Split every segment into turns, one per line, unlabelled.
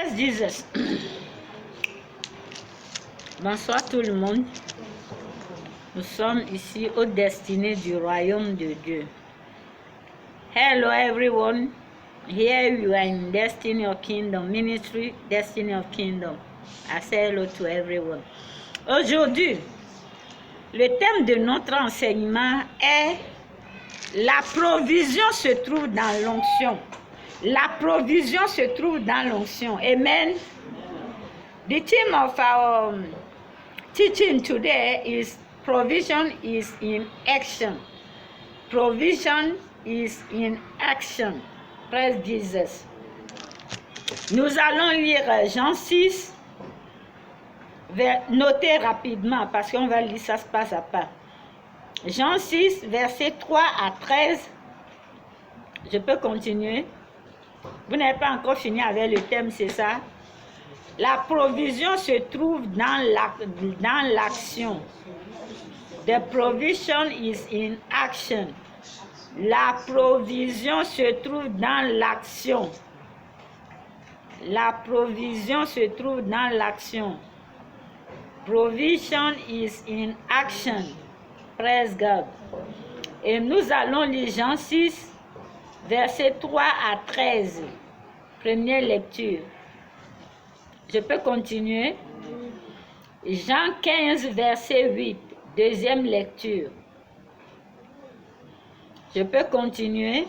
Praise Jesus. Bonsoir tout le monde. Nous sommes ici aux destinées du royaume de Dieu. Hello everyone. Here you are in Destiny of Kingdom Ministry, Destiny of Kingdom. I say hello to everyone. Aujourd'hui, le thème de notre enseignement est la provision se trouve dans l'onction. La provision se trouve dans l'onction. Amen. The theme of our teaching today is provision is in action. Provision is in action. Praise Jesus. Nous allons lire Jean 6. Notez rapidement parce qu'on va lire ça pas à pas. Jean 6, versets 3 à 13. Je peux continuer. Vous n'avez pas encore fini avec le thème, c'est ça? La provision se trouve dans l'action. The provision is in action. La provision se trouve dans l'action. La provision se trouve dans l'action. Provision is in action. Praise God. Et nous allons lire Jean 6, versets 3 à 13. Première lecture. Je peux continuer. Jean 15, verset 8. Deuxième lecture. Je peux continuer.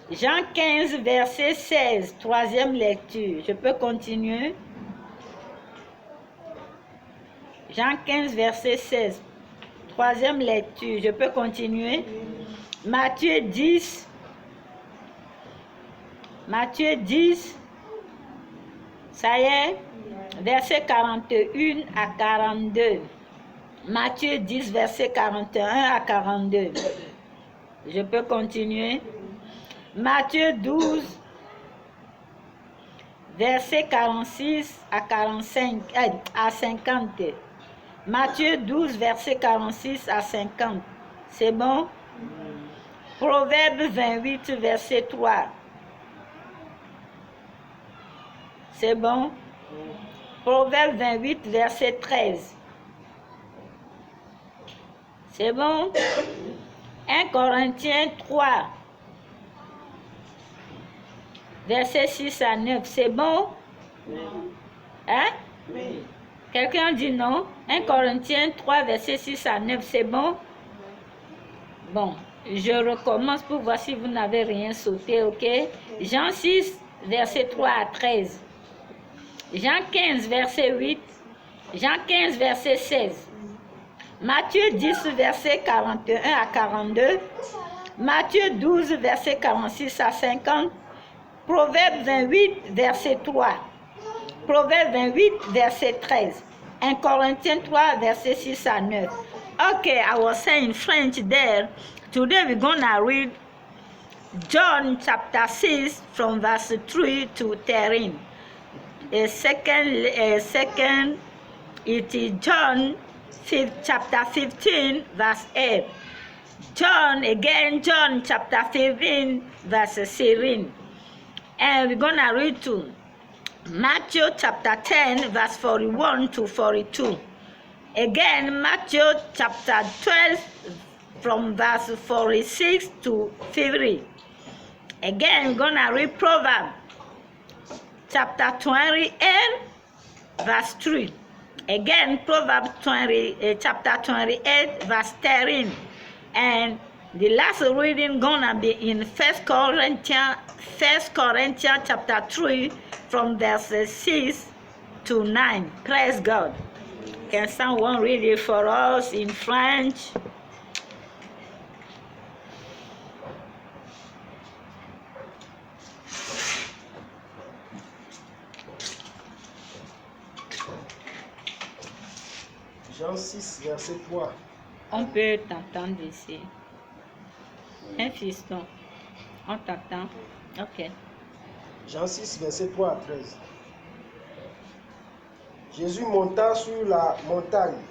Jean 15, verset 16. Troisième lecture. Je peux continuer. Jean 15, verset 16. Troisième lecture. Je peux continuer. Matthieu 10. Matthieu 10. Ça y est. Verset 41 à 42. Matthieu 10, verset 41 à 42. Je peux continuer. Matthieu 12, verset 46 à 45 à 50. Matthieu 12, verset 46 à 50. C'est bon? Proverbe 28, verset 3. C'est bon? Proverbe 28, verset 13. C'est bon? 1 Corinthiens 3, verset 6 à 9. C'est bon? Hein? Quelqu'un dit non? 1 Corinthiens 3, verset 6 à 9. C'est bon? Bon, je recommence pour voir si vous n'avez rien sauté, ok? Jean 6, verset 3 à 13. Jean 15, verset 8. Jean 15, verset 16. Matthieu 10, verset 41 à 42. Matthieu 12, verset 46 à 50. Proverbe 28, verset 3. Proverbe 28, verset 13. 1 Corinthiens 3, verset 6 à 9. Okay, I was saying French there. Today we're gonna read John chapter 6 from verse 3 to 13. Second, it is John chapter 15, verse 8. John chapter 15, verse 17. And we're going to read to Matthew chapter 10, verse 41 to 42. Again, Matthew chapter 12, from verse 46 to 50. Again, we're going to read Proverbs chapter 28, verse 3. Again, Proverbs chapter 28, verse 13. And the last reading gonna be in 1 Corinthians chapter 3, from verses 6 to 9. Praise God. Can someone read it for us in French?
Jean 6, verset 3.
On peut t'entendre ici. Un fiston. On t'entend. Ok.
Jean 6, verset 3 à 13. Jésus monta sur la montagne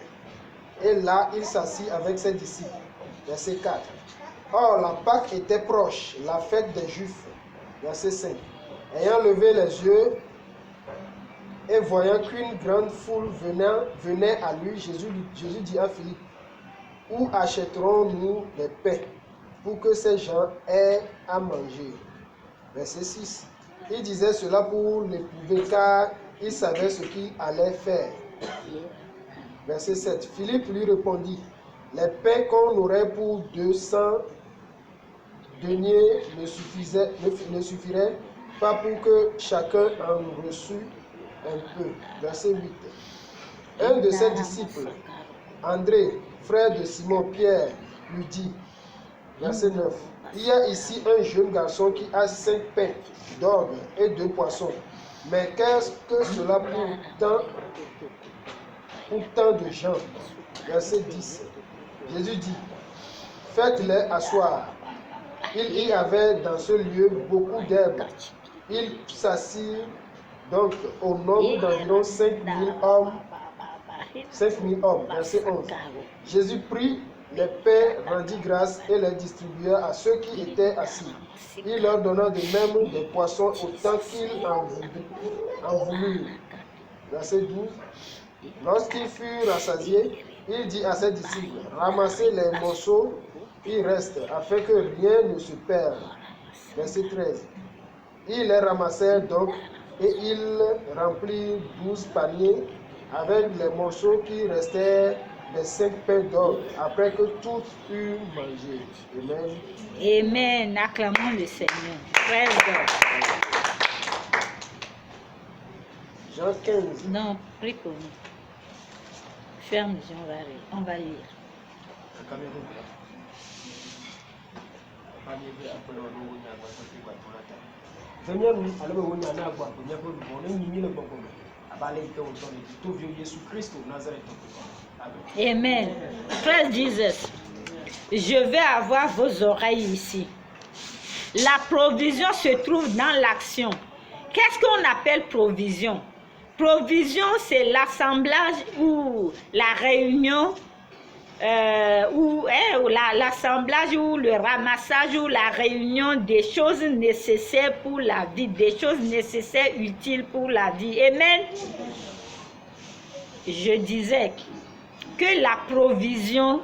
et là il s'assit avec ses disciples. Verset 4. Or la Pâque était proche, la fête des Juifs. Verset 5. Ayant levé les yeux, Et voyant qu'une grande foule venait à lui, Jésus dit à Philippe, où achèterons-nous les pains pour que ces gens aient à manger? Verset 6. Il disait cela pour l'éprouver car il savait ce qu'il allait faire. Verset 7. Philippe lui répondit, les pains qu'on aurait pour 200 deniers ne suffiraient pas pour que chacun en reçût un peu. Verset 8. Un de ses disciples, André, frère de Simon-Pierre, lui dit, verset 9, il y a ici un jeune garçon qui a 5 pains d'orge et 2 poissons. Mais qu'est-ce que cela pour tant de gens? Verset 10. Jésus dit, faites-les asseoir. Il y avait dans ce lieu beaucoup d'herbes. Il s'assit donc au nombre d'environ 5000 hommes. 5000 hommes. Verset 11. Jésus prit les pains, rendit grâce et les distribua à ceux qui étaient assis. Il leur donna de même des poissons autant qu'ils en voulurent. Verset 12. Lorsqu'ils furent rassasiés, il dit à ses disciples, ramassez les morceaux qui restent, afin que rien ne se perde. Verset 13. Ils les ramassèrent donc, et ils remplirent 12 paniers avec les morceaux qui restaient des 5 pains d'orge, après que tous eurent mangé. Amen.
Amen. Acclamons le Seigneur. Praise God.
Jean 15.
Non, prie pour nous. Ferme les yeux, on va lire. Amen. Praise Jesus. Je vais avoir vos oreilles ici. La provision se trouve dans l'action. Qu'est-ce qu'on appelle provision? Provision, c'est l'assemblage ou la réunion, l'assemblage ou le ramassage ou la réunion des choses nécessaires pour la vie, des choses nécessaires, utiles pour la vie. Amen. Je disais que la provision,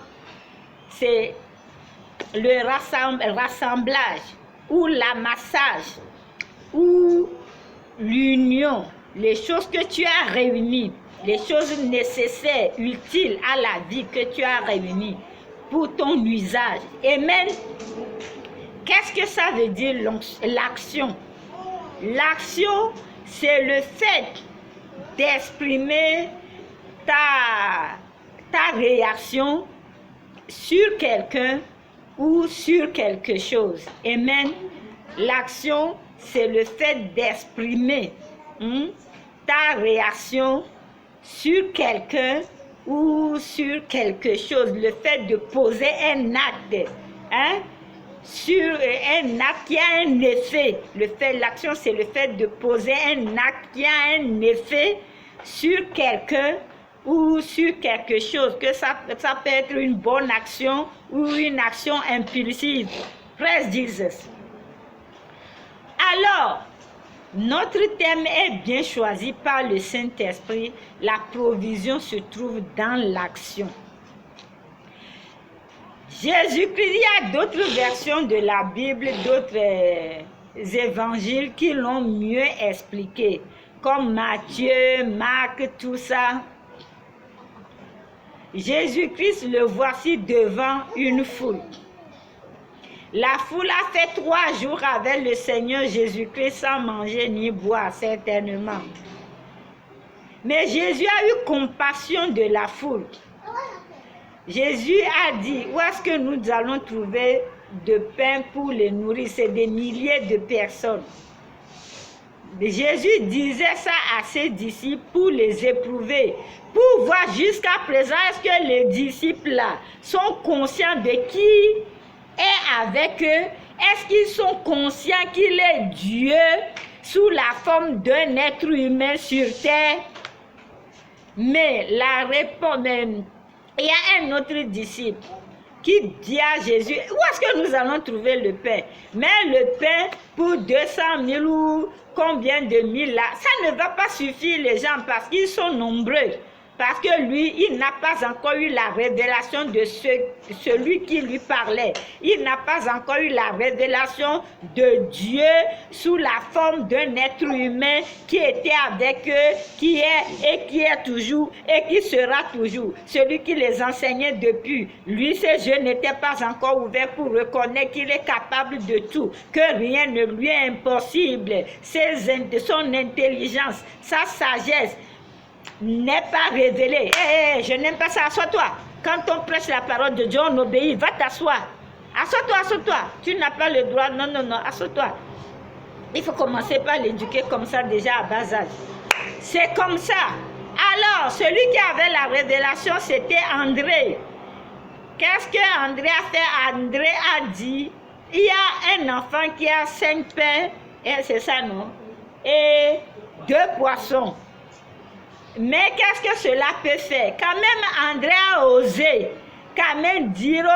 c'est le rassemblage ou l'amassage ou l'union, les choses que tu as réunies, les choses nécessaires, utiles à la vie que tu as réunies pour ton usage. Amen. Qu'est-ce que ça veut dire l'action? L'action, c'est le fait d'exprimer ta réaction sur quelqu'un ou sur quelque chose. Amen. L'action, c'est le fait d'exprimer ta réaction sur quelqu'un ou sur quelque chose. Le fait de poser un acte, sur un acte qui a un effet. L'action, c'est le fait de poser un acte qui a un effet sur quelqu'un ou sur quelque chose, que ça peut être une bonne action ou une action impulsive. Praise Jesus. Alors, notre thème est bien choisi par le Saint-Esprit. La provision se trouve dans l'action. Jésus-Christ, il y a d'autres versions de la Bible, d'autres évangiles qui l'ont mieux expliqué, comme Matthieu, Marc, tout ça. Jésus-Christ, le voici devant une foule. La foule a fait 3 jours avec le Seigneur Jésus-Christ sans manger ni boire, certainement. Mais Jésus a eu compassion de la foule. Jésus a dit, où est-ce que nous allons trouver de pain pour les nourrir? C'est des milliers de personnes. Jésus disait ça à ses disciples pour les éprouver, pour voir jusqu'à présent est-ce que les disciples là sont conscients de qui est avec eux. Est-ce qu'ils sont conscients qu'il est Dieu sous la forme d'un être humain sur terre? Mais la réponse, il y a un autre disciple qui dit à Jésus, où est-ce que nous allons trouver le pain? Mais le pain pour 200 000 ou combien de mille là, ça ne va pas suffire les gens parce qu'ils sont nombreux. Parce que lui, il n'a pas encore eu la révélation de celui qui lui parlait. Il n'a pas encore eu la révélation de Dieu sous la forme d'un être humain qui était avec eux, qui est et qui est toujours et qui sera toujours. Celui qui les enseignait depuis. Lui, ses yeux n'étaient pas encore ouverts pour reconnaître qu'il est capable de tout, que rien ne lui est impossible. Son intelligence, sa sagesse, n'est pas révélé. Je n'aime pas ça. Assois-toi. Quand on prêche la parole de Dieu, on obéit. Va t'asseoir. Assois-toi, assois-toi. Tu n'as pas le droit. Non, non, non. Assois-toi. Il faut commencer par l'éduquer comme ça déjà à bas âge. C'est comme ça. Alors, celui qui avait la révélation, c'était André. Qu'est-ce que André a fait? André a dit, il y a un enfant qui a 5 pains, c'est ça, non? Et 2 poissons. Mais qu'est-ce que cela peut faire? Quand même, André a osé quand même dire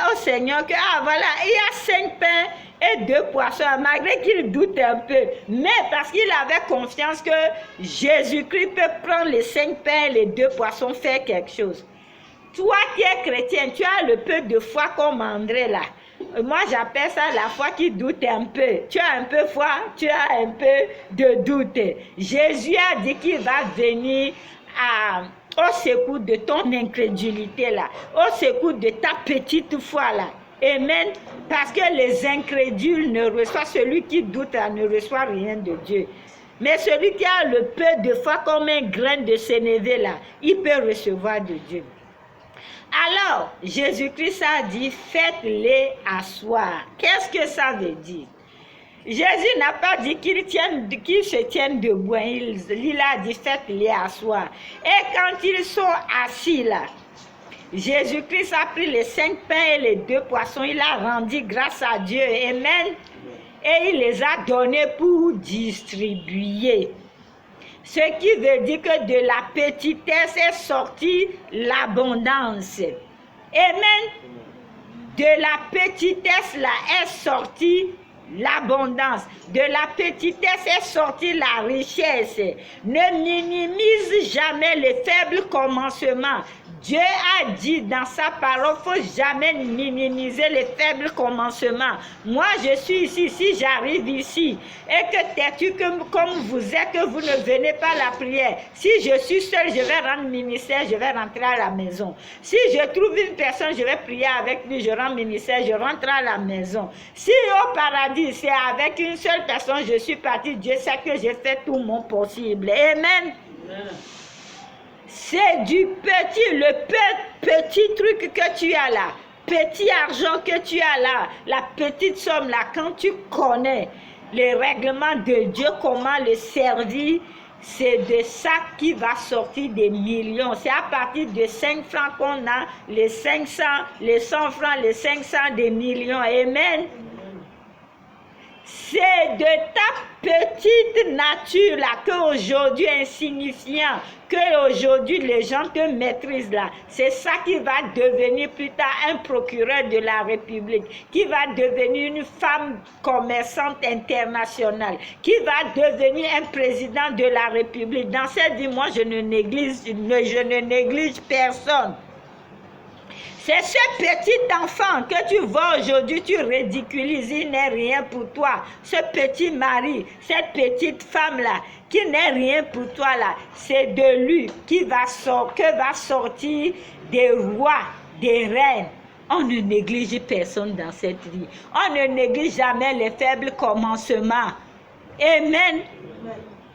au Seigneur que, voilà, il y a 5 pains et 2 poissons, malgré qu'il doute un peu. Mais parce qu'il avait confiance que Jésus-Christ peut prendre les 5 pains et les 2 poissons, faire quelque chose. Toi qui es chrétien, tu as le peu de foi comme André là. Moi, j'appelle ça la foi qui doute un peu. Tu as un peu foi, tu as un peu de doute. Jésus a dit qu'il va venir au secours de ton incrédulité là, au secours de ta petite foi là. Amen. Parce que les incrédules ne reçoivent, celui qui doute là, ne reçoit rien de Dieu. Mais celui qui a le peu de foi comme un grain de sénévé là, il peut recevoir de Dieu. Alors, Jésus-Christ a dit, faites-les asseoir. Qu'est-ce que ça veut dire? Jésus n'a pas dit qu'ils se tiennent debout. Il a dit, faites-les asseoir. Et quand ils sont assis là, Jésus-Christ a pris les 5 pains et les 2 poissons. Il a rendu grâce à Dieu. Amen. Et il les a donnés pour distribuer. Ce qui veut dire que de la petitesse est sortie l'abondance. Amen. De la petitesse là est sortie l'abondance. De la petitesse est sortie la richesse. Ne minimise jamais les faibles commencements. Dieu a dit dans sa parole, il ne faut jamais minimiser les faibles commencements. Moi, je suis ici, si j'arrive ici, et que têtu comme vous êtes, que vous ne venez pas à la prière. Si je suis seule, je vais rendre ministère, je vais rentrer à la maison. Si je trouve une personne, je vais prier avec lui, je rends ministère, je rentre à la maison. Si au paradis, c'est avec une seule personne, je suis partie, Dieu sait que j'ai fait tout mon possible. Amen. Amen. C'est du petit, le petit truc que tu as là, petit argent que tu as là, la petite somme là, quand tu connais les règlements de Dieu, comment le servir, c'est de ça qui va sortir des millions. C'est à partir de 5 francs qu'on a les 500, les 100 francs, les 500, des millions. Amen. C'est de ta petite nature là qu'aujourd'hui insignifiant, qu'aujourd'hui les gens te maîtrisent là. C'est ça qui va devenir plus tard un procureur de la République, qui va devenir une femme commerçante internationale, qui va devenir un président de la République. Dans cette vie, moi je ne néglige personne. C'est ce petit enfant que tu vois aujourd'hui, tu ridiculises, il n'est rien pour toi. Ce petit mari, cette petite femme-là, qui n'est rien pour toi là, c'est de lui que va sortir des rois, des reines. On ne néglige personne dans cette vie. On ne néglige jamais les faibles commencements. Amen.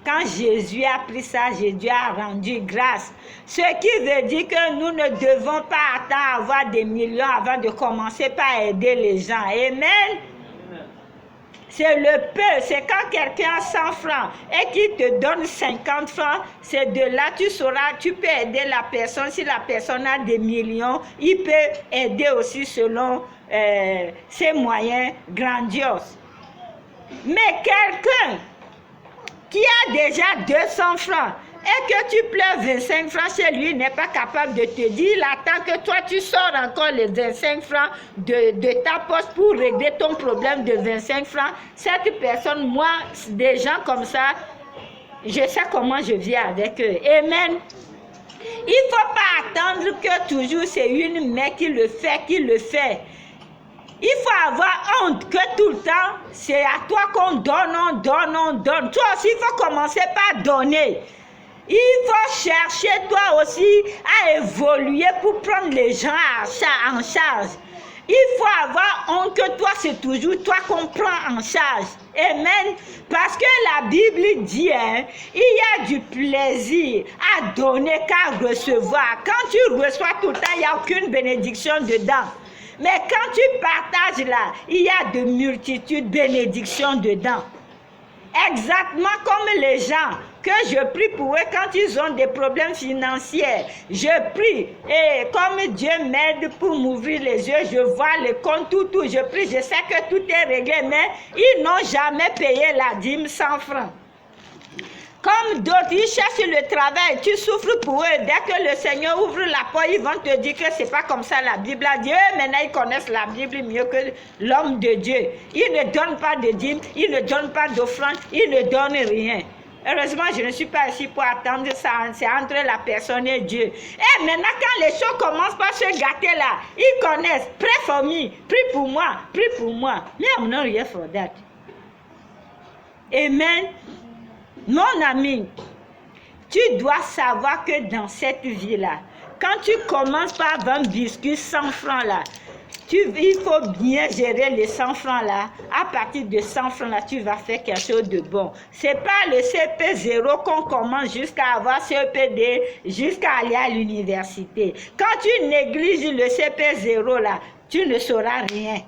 Quand Jésus a pris ça, Jésus a rendu grâce. Ce qui veut dire que nous ne devons pas attendre à avoir des millions avant de commencer par aider les gens. Amen. C'est le peu, c'est quand quelqu'un a 100 francs et qu'il te donne 50 francs, c'est de là tu sauras, tu peux aider la personne. Si la personne a des millions, il peut aider aussi selon ses moyens grandioses. Mais quelqu'un qui a déjà 200 francs, et que tu pleures 25 francs chez lui, il n'est pas capable de te dire, il attend que toi tu sors encore les 25 francs de ta poche pour régler ton problème de 25 francs. Cette personne, moi, des gens comme ça, je sais comment je vis avec eux. Amen. Il ne faut pas attendre que toujours c'est une mère qui le fait. Il faut avoir honte que tout le temps, c'est à toi qu'on donne, on donne. Toi aussi, il faut commencer par donner. Il faut chercher toi aussi à évoluer pour prendre les gens en charge. Il faut avoir honte que toi, c'est toujours toi qu'on prend en charge. Amen. Parce que la Bible dit, il y a du plaisir à donner qu'à recevoir. Quand tu reçois tout le temps, il n'y a aucune bénédiction dedans. Mais quand tu partages là, il y a de multitudes de bénédictions dedans. Exactement comme les gens que je prie pour eux quand ils ont des problèmes financiers. Je prie et comme Dieu m'aide pour m'ouvrir les yeux, je vois le compte, tout. Je prie, je sais que tout est réglé, mais ils n'ont jamais payé la dîme 100 francs. Comme d'autres, ils cherchent le travail, tu souffres pour eux. Dès que le Seigneur ouvre la porte, ils vont te dire que c'est pas comme ça la Bible a dit. Eux, maintenant, ils connaissent la Bible mieux que l'homme de Dieu. Ils ne donnent pas de dîmes, ils ne donnent pas d'offrande, ils ne donnent rien. Heureusement, je ne suis pas ici pour attendre ça. C'est entre la personne et Dieu. Et maintenant, quand les choses commencent par se gâter là, ils connaissent. Pray for me, prie pour moi, prie pour moi. Mais I'm not here for that. Amen. Mon ami, tu dois savoir que dans cette vie-là, quand tu commences par avoir un biscuit 100 francs là, il faut bien gérer les 100 francs là. À partir de 100 francs là, tu vas faire quelque chose de bon. C'est pas le CP0 qu'on commence jusqu'à avoir CEPD, jusqu'à aller à l'université. Quand tu négliges le CP0 là, tu ne sauras rien.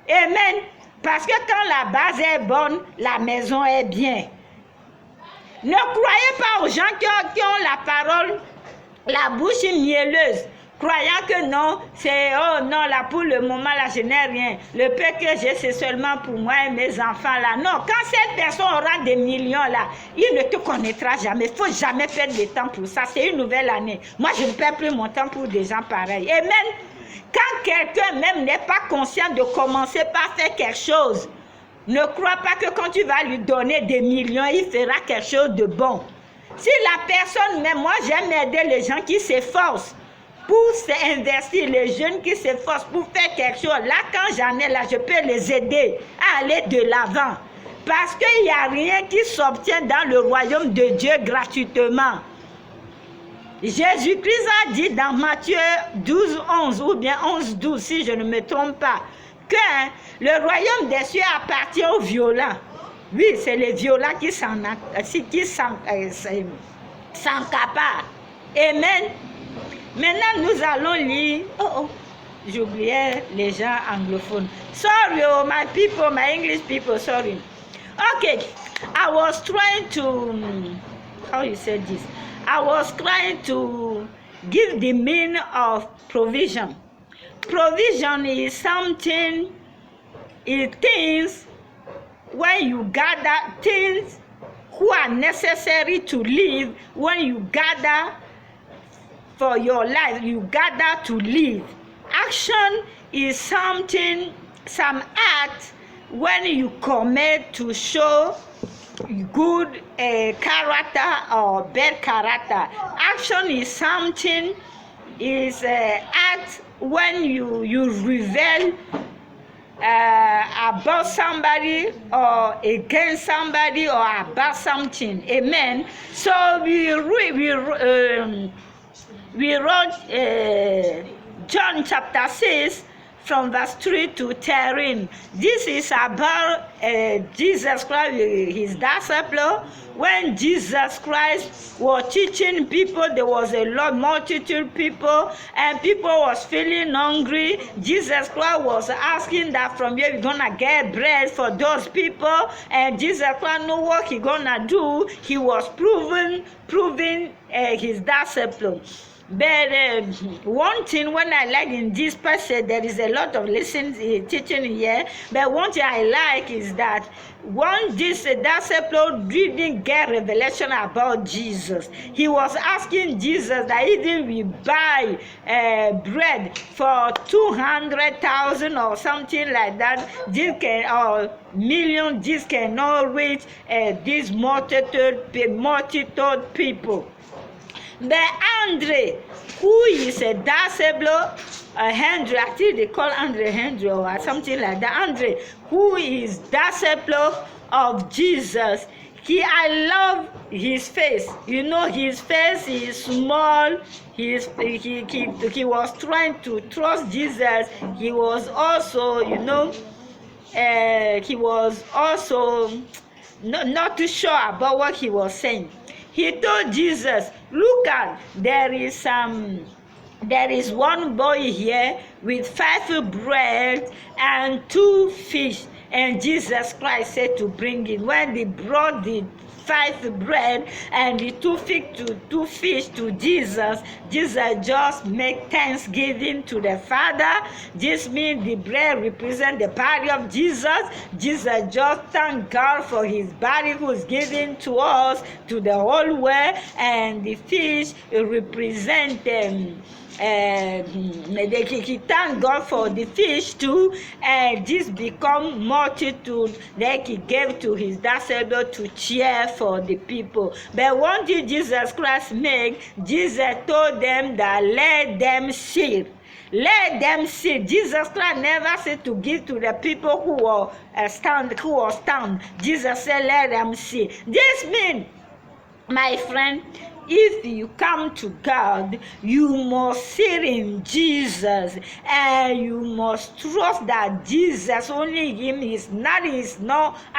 Amen. Parce que quand la base est bonne, la maison est bien. Ne croyez pas aux gens qui ont la parole, la bouche mielleuse, croyant que non, c'est oh non, là pour le moment, là je n'ai rien. Le peu que j'ai, c'est seulement pour moi et mes enfants là. Non, quand cette personne aura des millions là, il ne te connaîtra jamais. Il ne faut jamais perdre de temps pour ça. C'est une nouvelle année. Moi, je ne perds plus mon temps pour des gens pareils. Et même quand quelqu'un même n'est pas conscient de commencer par faire quelque chose, ne crois pas que quand tu vas lui donner des millions, il fera quelque chose de bon. Si la personne, même moi j'aime aider les gens qui s'efforcent pour s'investir, les jeunes qui s'efforcent pour faire quelque chose. Là, quand j'en ai là, je peux les aider à aller de l'avant. Parce qu'il n'y a rien qui s'obtient dans le royaume de Dieu gratuitement. Jésus-Christ a dit dans Matthieu 12, 11 ou bien 11, 12, si je ne me trompe pas, que le royaume des cieux appartient aux violents. Oui, c'est les violents qui s'accaparent. Amen. Maintenant, nous allons lire... j'oubliais les gens anglophones. Sorry, oh, my people, my English people, sorry. Okay, I was trying to... How you say this? I was trying to give the meaning of provision. Provision is something, it things when you gather things who are necessary to live, when you gather for your life, you gather to live. Action is something, some act when you commit to show good character or bad character. Action is something, is act when you reveal about somebody or against somebody or about something. Amen. So we wrote John chapter 6 from verse 3 to 13. This is about Jesus Christ, his disciple. When Jesus Christ was teaching people, there was a lot multitude people, and people was feeling hungry. Jesus Christ was asking that from where we're gonna get bread for those people, and Jesus Christ knew what he gonna do. He was proving his disciple. But one thing when I like in this passage, there is a lot of teaching here. But one thing I like is that one disciple didn't get revelation about Jesus. He was asking Jesus that he didn't buy bread for 200,000 or something like that. This can or million. This cannot reach this multitude people. But Andre, who is a disciple, Henry, I think they call Andre Henry or something like that. Andre, who is disciple of Jesus, I love his face. You know, his face is small. He was trying to trust Jesus. He was also, he was also not too sure about what he was saying. He told Jesus, look at, there is one boy here with 5 bread and 2 fish. And Jesus Christ said to bring it. When they brought the 5 bread and the 2 fish to Jesus, Jesus just make thanksgiving to the Father. This means the bread represent the body of Jesus. Jesus just thank God for his body who is given to us, to the whole world, and the fish represent he thanked God for the fish too, and this become multitude that he gave to his disciples to cheer for the people. But one thing Jesus Christ made, Jesus told them that let them see. Let them see. Jesus Christ never said to give to the people who were stand. Jesus said, let them see. This means, my friend, if you come to God, you must sit in Jesus, and you must trust that Jesus, only him is not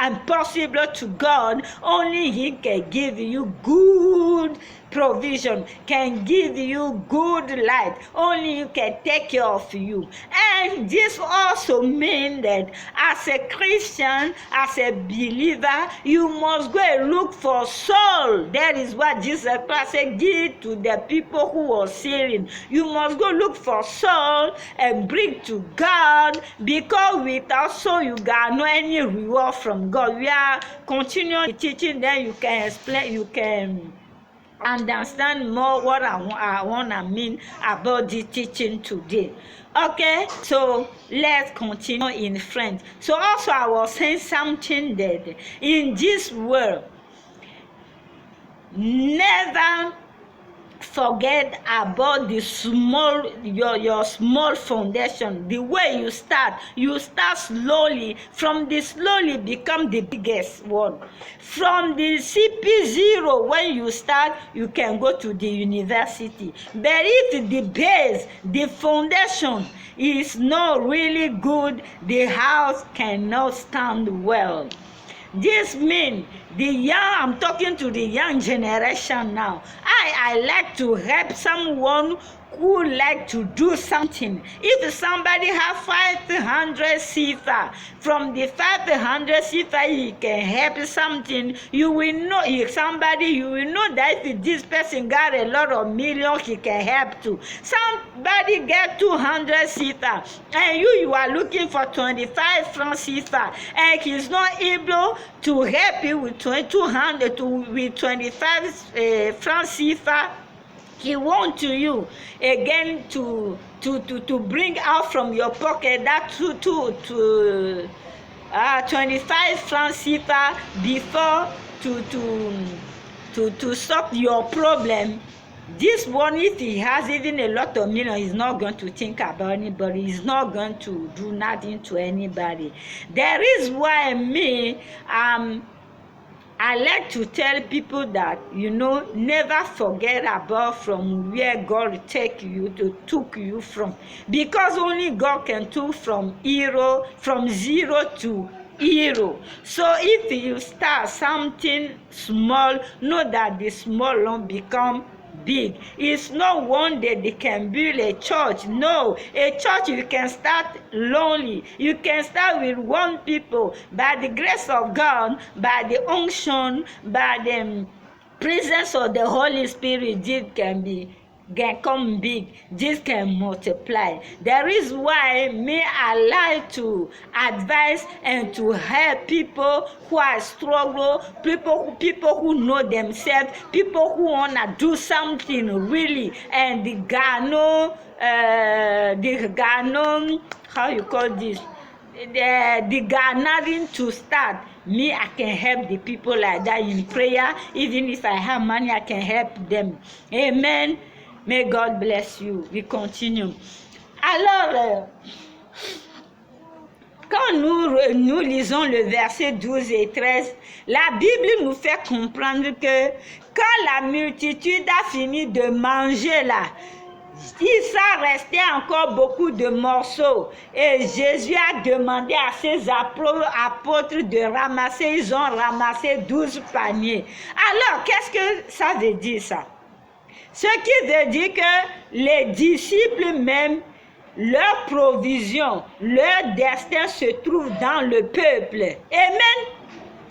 impossible to God. Only he can give you good provision, can give you good life. Only you can take care of you. And this also means that as a Christian, as a believer, you must go and look for soul. That is what Jesus Christ said, give to the people who are sinning. You must go look for soul and bring to God, because without soul you got no any reward from God. We are continuing teaching, then you can explain, you can understand more what I want to mean about the teaching today. Okay, so let's continue in French. So also I was saying something that in this world, never forget about the small, your small foundation. The way you start slowly. From the slowly become the biggest one. From the CP0, when you start, you can go to the university. But if the base, the foundation is not really good, the house cannot stand well. This means I'm talking to the young generation now. I like to help someone who like to do something. If somebody have 500 CFA, from the 500 CFA he can help something, you will know that if this person got a lot of millions, he can help too. Somebody get 200 CFA and you are looking for 25 francs CFA, and he's not able to help you with 200 with 25 francs CFA. He wants you again to bring out from your pocket that 25 francs CFA before to solve your problem. This one, if he has even a lot of million, he's not going to think about anybody. He's not going to do nothing to anybody. There is why I like to tell people that, never forget about from where God took you from. Because only God can take from zero to hero. So if you start something small, know that the small one become big. It's not one day they can build a church. No, a church you can start lonely. You can start with 1 people. By the grace of God, by the unction, by the presence of the Holy Spirit, it can be come big, this can multiply. There is why me I like to advise and to help people who are struggling, people who know themselves, people who wanna do something really, and the Ghana, how you call this? The garnering to start. Me, I can help the people like that in prayer. Even if I have money, I can help them. Amen. May God bless you. We continue. Alors, quand nous lisons le verset 12 et 13, la Bible nous fait comprendre que quand la multitude a fini de manger là, il s'en restait encore beaucoup de morceaux et Jésus a demandé à ses apôtres de ramasser. Ils ont ramassé 12 paniers. Alors, qu'est-ce que ça veut dire ça? Ce qui veut dire que les disciples même, leur provision, leur destin se trouve dans le peuple. Amen.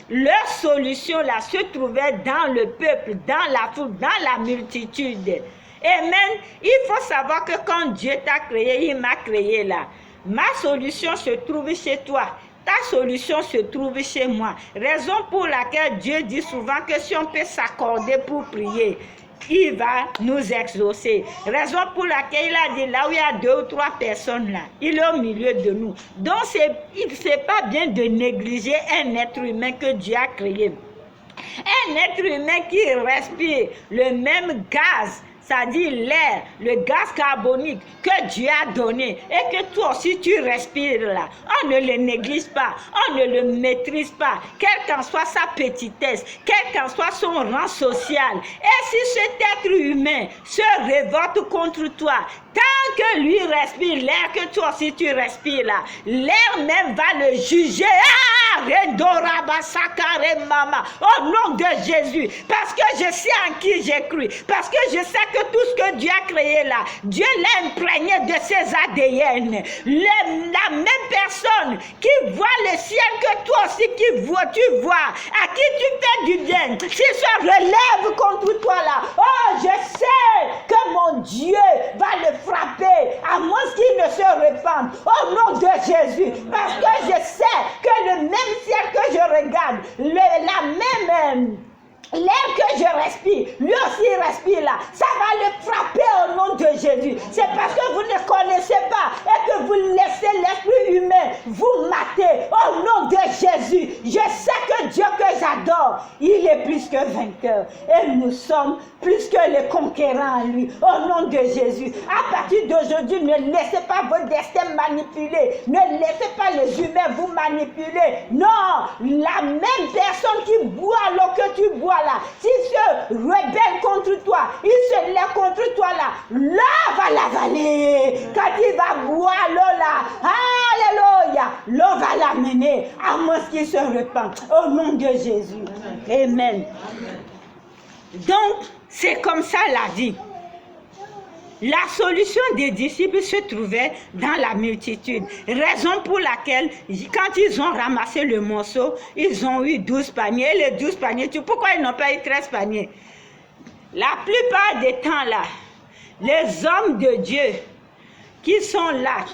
Leur solution là se trouvait dans le peuple, dans la foule, dans la multitude. Amen. Il faut savoir que quand Dieu t'a créé, il m'a créé là. Ma solution se trouve chez toi. Ta solution se trouve chez moi. Raison pour laquelle Dieu dit souvent que si on peut s'accorder pour prier, il va nous exaucer. Raison pour laquelle il a dit là où il y a 2 ou 3 personnes là, il est au milieu de nous. Donc c'est pas bien de négliger un être humain que Dieu a créé. Un être humain qui respire le même gaz, c'est-à-dire l'air, le gaz carbonique que Dieu a donné et que toi aussi tu respires là. On ne le néglige pas, on ne le maîtrise pas, quelle qu'en soit sa petitesse, quel qu'en soit son rang social. Et si cet être humain se révolte contre toi, tant que lui respire l'air que toi aussi tu respires là, l'air même va le juger. Au nom de Jésus, parce que je sais en qui j'ai cru, parce que je sais que tout ce que Dieu a créé là, Dieu l'a imprégné de ses ADN. La même personne qui voit le ciel que toi aussi tu vois, à qui tu fais du bien, s'il se relève contre toi là, oh je sais que mon Dieu va le frapper, à moins qu'il ne se repente, au nom de Jésus, parce que je sais que le même ciel que je regarde, l'air que je respire, lui aussi respire là, ça va le frapper au nom de Jésus. C'est parce que vous ne connaissez pas et que vous laissez l'esprit humain vous mater au nom de Jésus. Je sais que Dieu que j'adore, il est plus que vainqueur et nous sommes plus que les conquérants en lui, au nom de Jésus. À partir d'aujourd'hui, ne laissez pas votre destin manipuler, ne laissez pas les humains vous manipuler. Non, la même personne qui boit l'eau que tu bois là, s'il se rebelle contre toi, il se lève contre toi là, l'eau va l'avaler. Quand il va boire l'eau là, alléluia, l'eau va l'amener à moins qu'il se repente. Au nom de Jésus. Amen. Donc, c'est comme ça la vie. La solution des disciples se trouvait dans la multitude. Raison pour laquelle, quand ils ont ramassé le morceau, ils ont eu 12 paniers. Et les 12 paniers, pourquoi ils n'ont pas eu 13 paniers? La plupart des temps là, les hommes de Dieu qui sont là,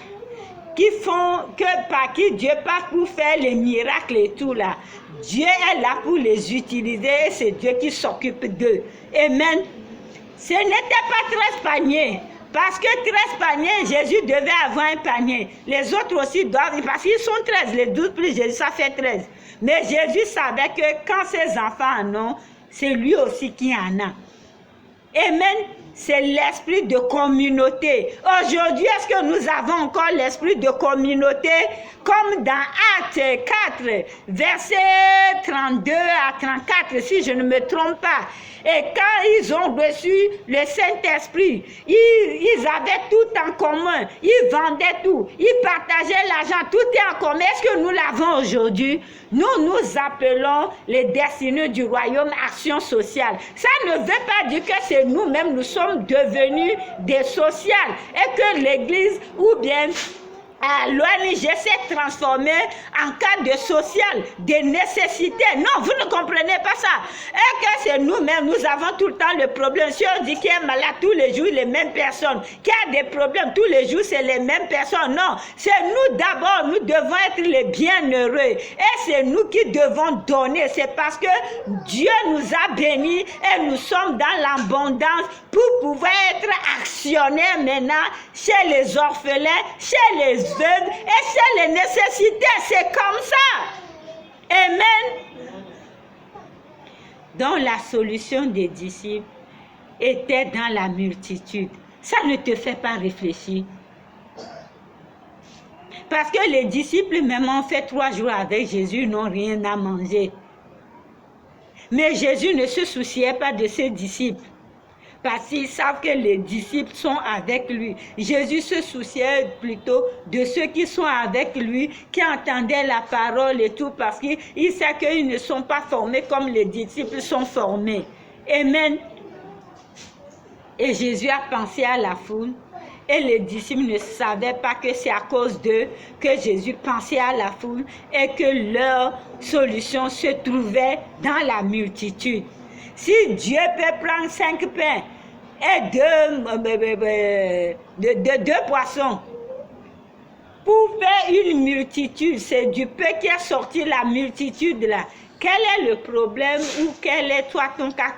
qui font que par qui Dieu passe pour faire les miracles et tout là, Dieu est là pour les utiliser et c'est Dieu qui s'occupe d'eux. Amen. Ce n'était pas 13 paniers, parce que 13 paniers, Jésus devait avoir un panier. Les autres aussi doivent, parce qu'ils sont 13, les 12 plus Jésus, ça fait 13. Mais Jésus savait que quand ses enfants en ont, c'est lui aussi qui en a. Amen. C'est l'esprit de communauté. Aujourd'hui, est-ce que nous avons encore l'esprit de communauté? Comme dans Actes 4, versets 32 à 34, si je ne me trompe pas. Et quand ils ont reçu le Saint-Esprit, ils avaient tout en commun. Ils vendaient tout. Ils partageaient l'argent. Tout est en commun. Est-ce que nous l'avons aujourd'hui? Nous appelons les destinés du royaume action sociale. Ça ne veut pas dire que c'est nous-mêmes, nous sommes devenus des sociales et que l'Église ou bien l'ONG s'est transformée en cadre social, de nécessité. Non, vous ne comprenez pas ça. Et que c'est nous-mêmes, nous avons tout le temps le problème. Si on dit qu'il est malade tous les jours, les mêmes personnes, qu'il y a des problèmes tous les jours, c'est les mêmes personnes. Non, c'est nous d'abord, nous devons être les bienheureux. Et c'est nous qui devons donner. C'est parce que Dieu nous a bénis et nous sommes dans l'abondance pour pouvoir être actionnaires maintenant chez les orphelins, chez les veuves et chez les nécessités. C'est comme ça. Amen. Donc la solution des disciples était dans la multitude. Ça ne te fait pas réfléchir. Parce que les disciples même ont fait 3 jours avec Jésus, n'ont rien à manger. Mais Jésus ne se souciait pas de ses disciples. Parce qu'ils savent que les disciples sont avec lui. Jésus se souciait plutôt de ceux qui sont avec lui, qui entendaient la parole et tout, parce qu'il sait qu'ils ne sont pas formés comme les disciples sont formés. Amen. Et Jésus a pensé à la foule. Et les disciples ne savaient pas que c'est à cause d'eux que Jésus pensait à la foule et que leur solution se trouvait dans la multitude. Si Dieu peut prendre 5 pains et 2 poissons pour faire une multitude, c'est du peu qui a sorti la multitude là. Quel est le problème ou quel est toi ton cas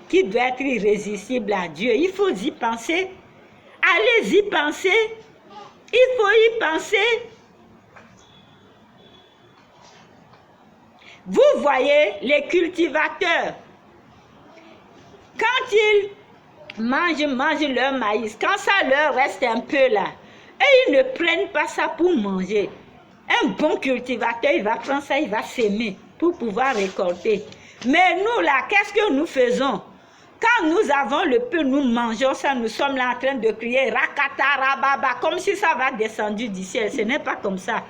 qui doit être irrésistible à Dieu? Il faut y penser. Allez-y penser. Il faut y penser. Vous voyez les cultivateurs. Quand ils mangent leur maïs, quand ça leur reste un peu là, et ils ne prennent pas ça pour manger. Un bon cultivateur, il va prendre ça, il va s'aimer pour pouvoir récolter. Mais nous là, qu'est-ce que nous faisons? Quand nous avons le peu, nous mangeons ça, nous sommes là en train de crier rakata rababa, comme si ça va descendre du ciel. Ce n'est pas comme ça.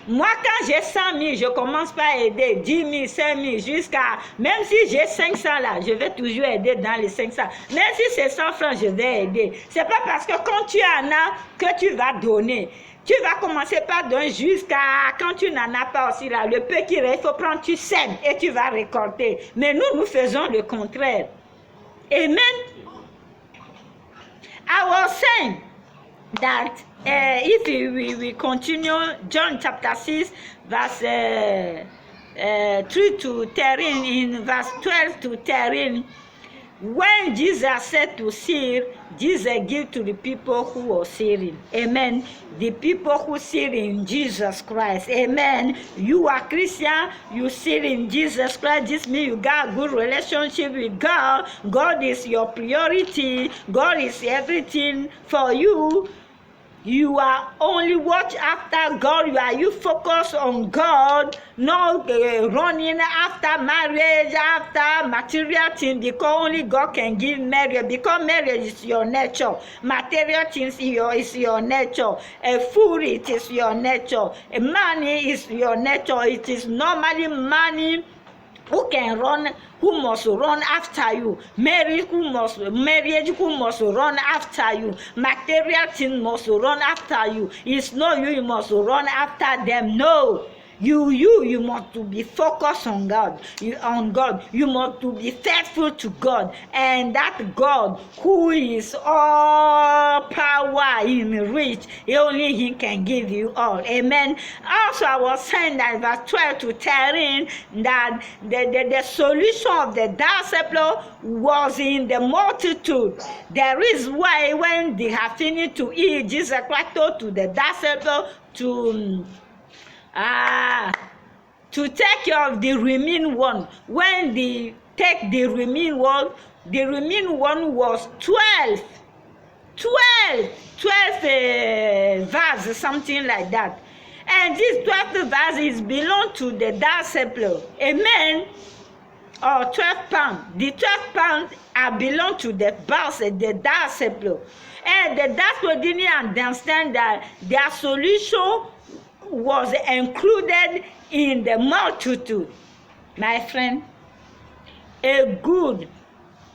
Moi, quand j'ai 100 000, je commence par aider 10 000, 5 000, jusqu'à... Même si j'ai 500 là, je vais toujours aider dans les 500. Même si c'est 100 francs, je vais aider. C'est pas parce que quand tu en as que tu vas donner. Tu vas commencer par donner jusqu'à quand tu n'en as pas aussi là. Le peu qui reste, il faut prendre, tu sèmes et tu vas récolter. Mais nous faisons le contraire. Amen. I was saying that if we continue John chapter 6 verse 3 to 13, in verse 12 to 13, when Jesus said to Syr, Jesus gave to the people who were Syrian. Amen. The people who see in Jesus Christ. Amen. You are Christian, you see in Jesus Christ. This means you got a good relationship with God. God is your priority. God is everything for you. You are only watch after God. You focus on God, not running after marriage, after material things, because only God can give marriage. Because marriage is your nature. Material things is your nature. Food, it is your nature. Money is your nature. It is normally money who must run after you. Marriage who must run after you. Material things must run after you. It's not you must run after them. No. You must to be focused on God. You must to be faithful to God, and that God who is all power in reach, only He can give you all. Amen. Also, I was saying that verse 12 to 13 that the solution of the disciple was in the multitude. There is why when they have finished to eat, Jesus Christ told to the disciple to take care of the remaining one. When they take the remaining one was 12 verses, something like that. And this 12 verses belong to the disciple. Amen. Or 12 pounds. The 12 pounds belong to the boss, the disciple. And the disciple didn't understand that their solution was included in the multitude. My friend, a good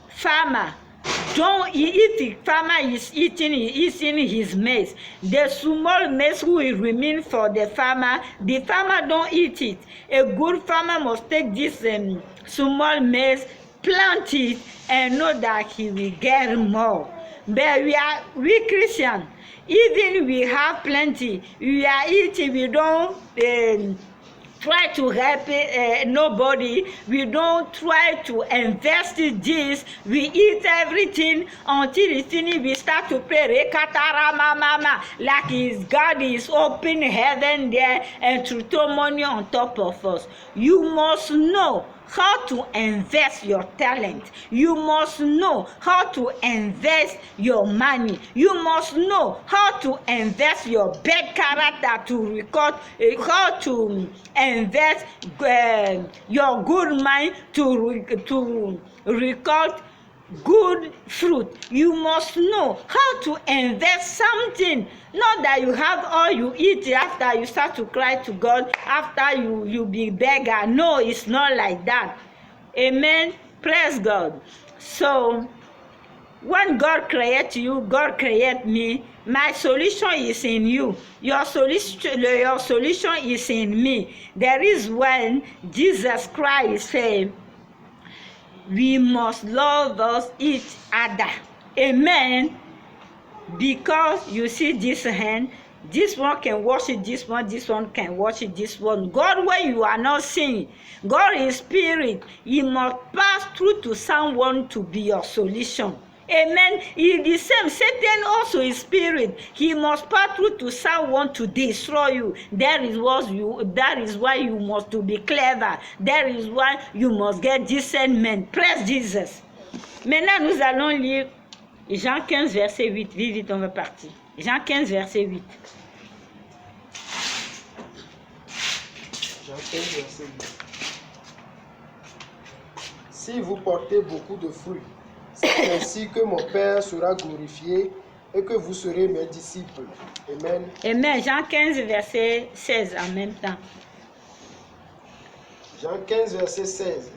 farmer don't, if the farmer is eating his maize, the small maize will remain for the farmer don't eat it. A good farmer must take this small maize, plant it, and know that he will get more. But we Christians, even we have plenty, we are eating, we don't try to help nobody. We don't try to invest in this. We eat everything until it's finished. We start to pray, like God is open heaven there and to throw money on top of us. You must know how to invest your talent. You must know how to invest your money. You must know how to invest your bad character to record, how to invest your good mind to record good fruit. You must know how to invest something. Not that you have all you eat after you start to cry to God, after you be beggar. No, it's not like that. Amen. Praise God. So when God created you, God created me. My solution is in you. Your solution is in me. There is when Jesus Christ said, we must love us each other. Amen. Because you see this hand, this one can wash it, this one can wash it, this one. God, when you are not seeing, God is spirit. He must pass through to someone to be your solution. Amen. It's the same. Satan also is spirit. He must pass through to someone to destroy you. That is why you must to be clever. That is why you must get discernment. Praise Jesus. Maintenant, nous allons lire Jean 15, verset 8. Vite, vite, on va partir. Jean 15, verset 8.
Jean 15, verset 8. Si vous portez beaucoup de fruits, c'est ainsi que mon Père sera glorifié et que vous serez mes disciples. Amen.
Amen. Jean 15, verset 16 en même temps.
Jean 15, verset 16.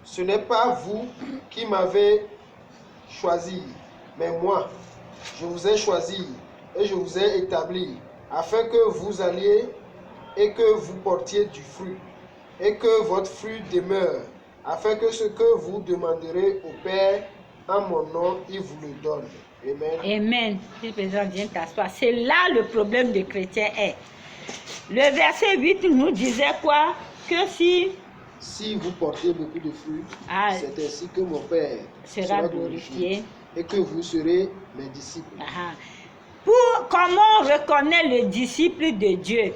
Ce n'est pas vous qui m'avez choisi, mais moi, je vous ai choisi et je vous ai établi, afin que vous alliez et que vous portiez du fruit, et que votre fruit demeure, afin que ce que vous demanderez au Père en mon nom, il vous le donne. Amen.
Amen. Si le président vient t'asseoir, c'est là le problème des chrétiens est. Le verset 8 nous disait quoi? Que
si vous portez beaucoup de fruits, c'est ainsi que mon Père
sera glorifié
et que vous serez mes disciples.
Comment on reconnaît le disciple de Dieu?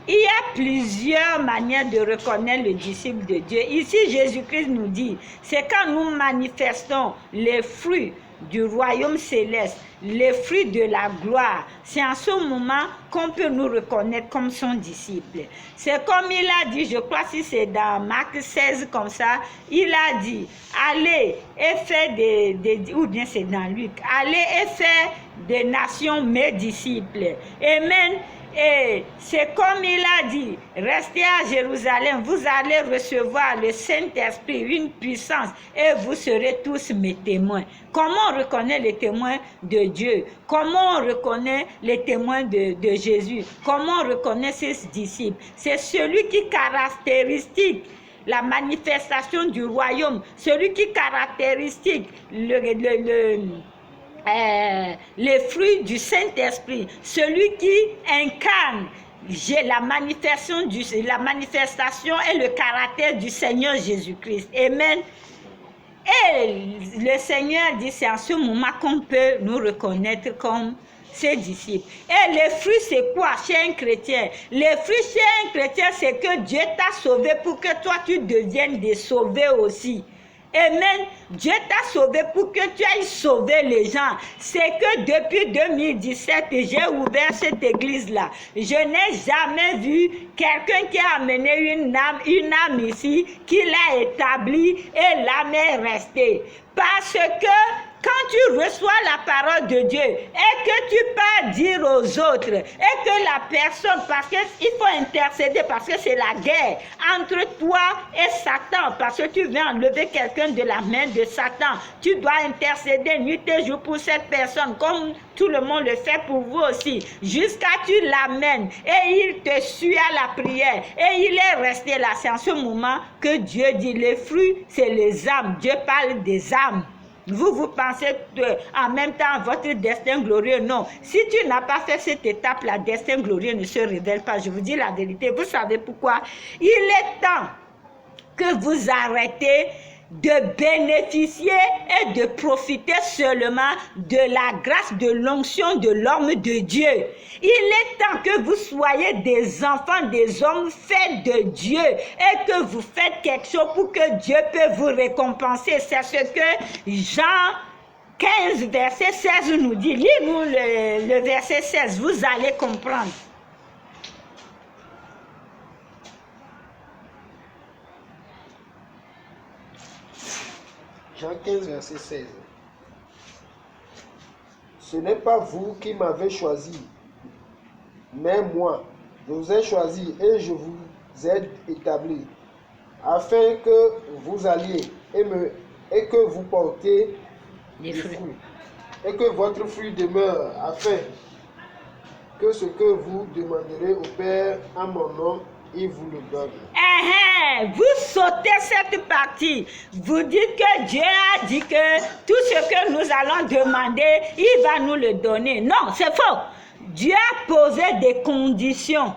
Il y a plusieurs manières de reconnaître le disciple de Dieu. Ici, Jésus-Christ nous dit, c'est quand nous manifestons les fruits du royaume céleste, les fruits de la gloire. C'est en ce moment qu'on peut nous reconnaître comme son disciple. C'est comme il a dit, je crois si c'est dans Marc 16 comme ça, il a dit, allez et faites ou bien c'est dans Luc, allez et faites des nations mes disciples. Amen. Et c'est comme il a dit, restez à Jérusalem, vous allez recevoir le Saint-Esprit, une puissance, et vous serez tous mes témoins. Comment on reconnaît les témoins de Dieu? Comment on reconnaît les témoins de Jésus? Comment on reconnaît ses disciples? C'est celui qui caractérise la manifestation du royaume, celui qui caractérise les fruits du Saint-Esprit, celui qui incarne la manifestation et le caractère du Seigneur Jésus-Christ. Amen. Et le Seigneur dit, c'est en ce moment qu'on peut nous reconnaître comme ses disciples. Et les fruits, c'est quoi chez un chrétien? Les fruits chez un chrétien, c'est que Dieu t'a sauvé pour que toi, tu deviennes des sauvés aussi. Amen. Dieu t'a sauvé pour que tu ailles sauver les gens. C'est que depuis 2017, j'ai ouvert cette église-là. Je n'ai jamais vu quelqu'un qui a amené une âme ici, qui l'a établie et l'âme est restée. Parce que quand tu reçois la parole de Dieu et que tu pars dire aux autres et que la personne, parce qu'il faut intercéder, parce que c'est la guerre entre toi et Satan, parce que tu viens enlever quelqu'un de la main de Satan, tu dois intercéder nuit et jour pour cette personne, comme tout le monde le fait pour vous aussi, jusqu'à tu l'amènes et il te suit à la prière et il est resté là. C'est en ce moment que Dieu dit les fruits, c'est les âmes. Dieu parle des âmes. Vous pensez en même temps votre destin glorieux. Non. Si tu n'as pas fait cette étape, la destin glorieux ne se révèle pas. Je vous dis la vérité. Vous savez pourquoi? Il est temps que vous arrêtez de bénéficier et de profiter seulement de la grâce de l'onction de l'homme de Dieu. Il est temps que vous soyez des enfants, des hommes faits de Dieu et que vous faites quelque chose pour que Dieu peut vous récompenser. C'est ce que Jean 15, verset 16 nous dit. Lis-nous le verset 16, vous allez comprendre.
Jean 15, verset 16. Ce n'est pas vous qui m'avez choisi, mais moi, je vous ai choisi et je vous ai établi, afin que vous alliez et que vous portiez des fruits, et que votre fruit demeure, afin que ce que vous demanderez au Père en mon nom, il vous le donne.
Vous sautez cette partie. Vous dites que Dieu a dit que tout ce que nous allons demander, il va nous le donner. Non, c'est faux. Dieu a posé des conditions.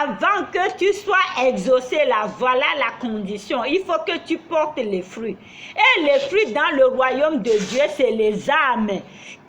Avant que tu sois exaucé là, voilà la condition. Il faut que tu portes les fruits. Et les fruits dans le royaume de Dieu, c'est les âmes.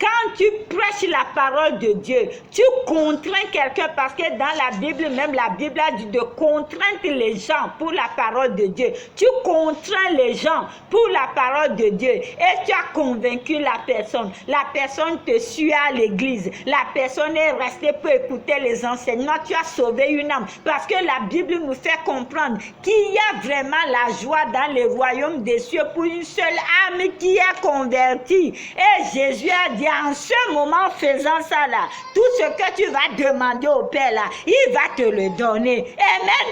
Quand tu prêches la parole de Dieu, tu contrains quelqu'un parce que dans la Bible, même la Bible a dit de contraindre les gens pour la parole de Dieu. Tu contrains les gens pour la parole de Dieu et tu as convaincu la personne. La personne te suit à l'église. La personne est restée pour écouter les enseignements. Tu as sauvé une âme parce que la Bible nous fait comprendre qu'il y a vraiment la joie dans les royaumes des cieux pour une seule âme qui est convertie. Et Jésus a dit en ce moment, faisant ça là, tout ce que tu vas demander au Père là, il va te le donner. Amen.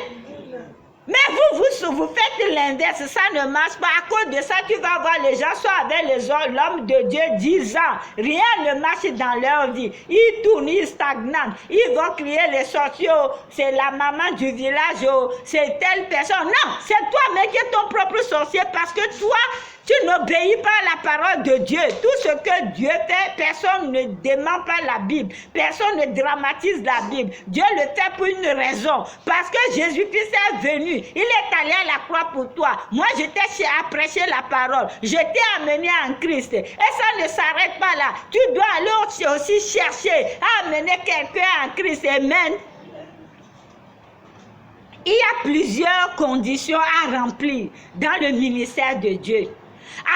Mais vous faites l'inverse, ça ne marche pas. À cause de ça, tu vas voir les gens soit avec l'homme de Dieu 10 ans. Rien ne marche dans leur vie. Ils tournent, ils stagnent. Ils vont crier les sorciers, c'est la maman du village, c'est telle personne. Non, c'est toi-même qui es ton propre sorcier parce que toi, tu n'obéis pas à la parole de Dieu. Tout ce que Dieu fait, personne ne dément pas la Bible. Personne ne dramatise la Bible. Dieu le fait pour une raison. Parce que Jésus-Christ est venu. Il est allé à la croix pour toi. Moi, j'étais à prêcher la parole. Je t'ai amené en Christ. Et ça ne s'arrête pas là. Tu dois aller aussi chercher à amener quelqu'un en Christ. Amen. Il y a plusieurs conditions à remplir dans le ministère de Dieu.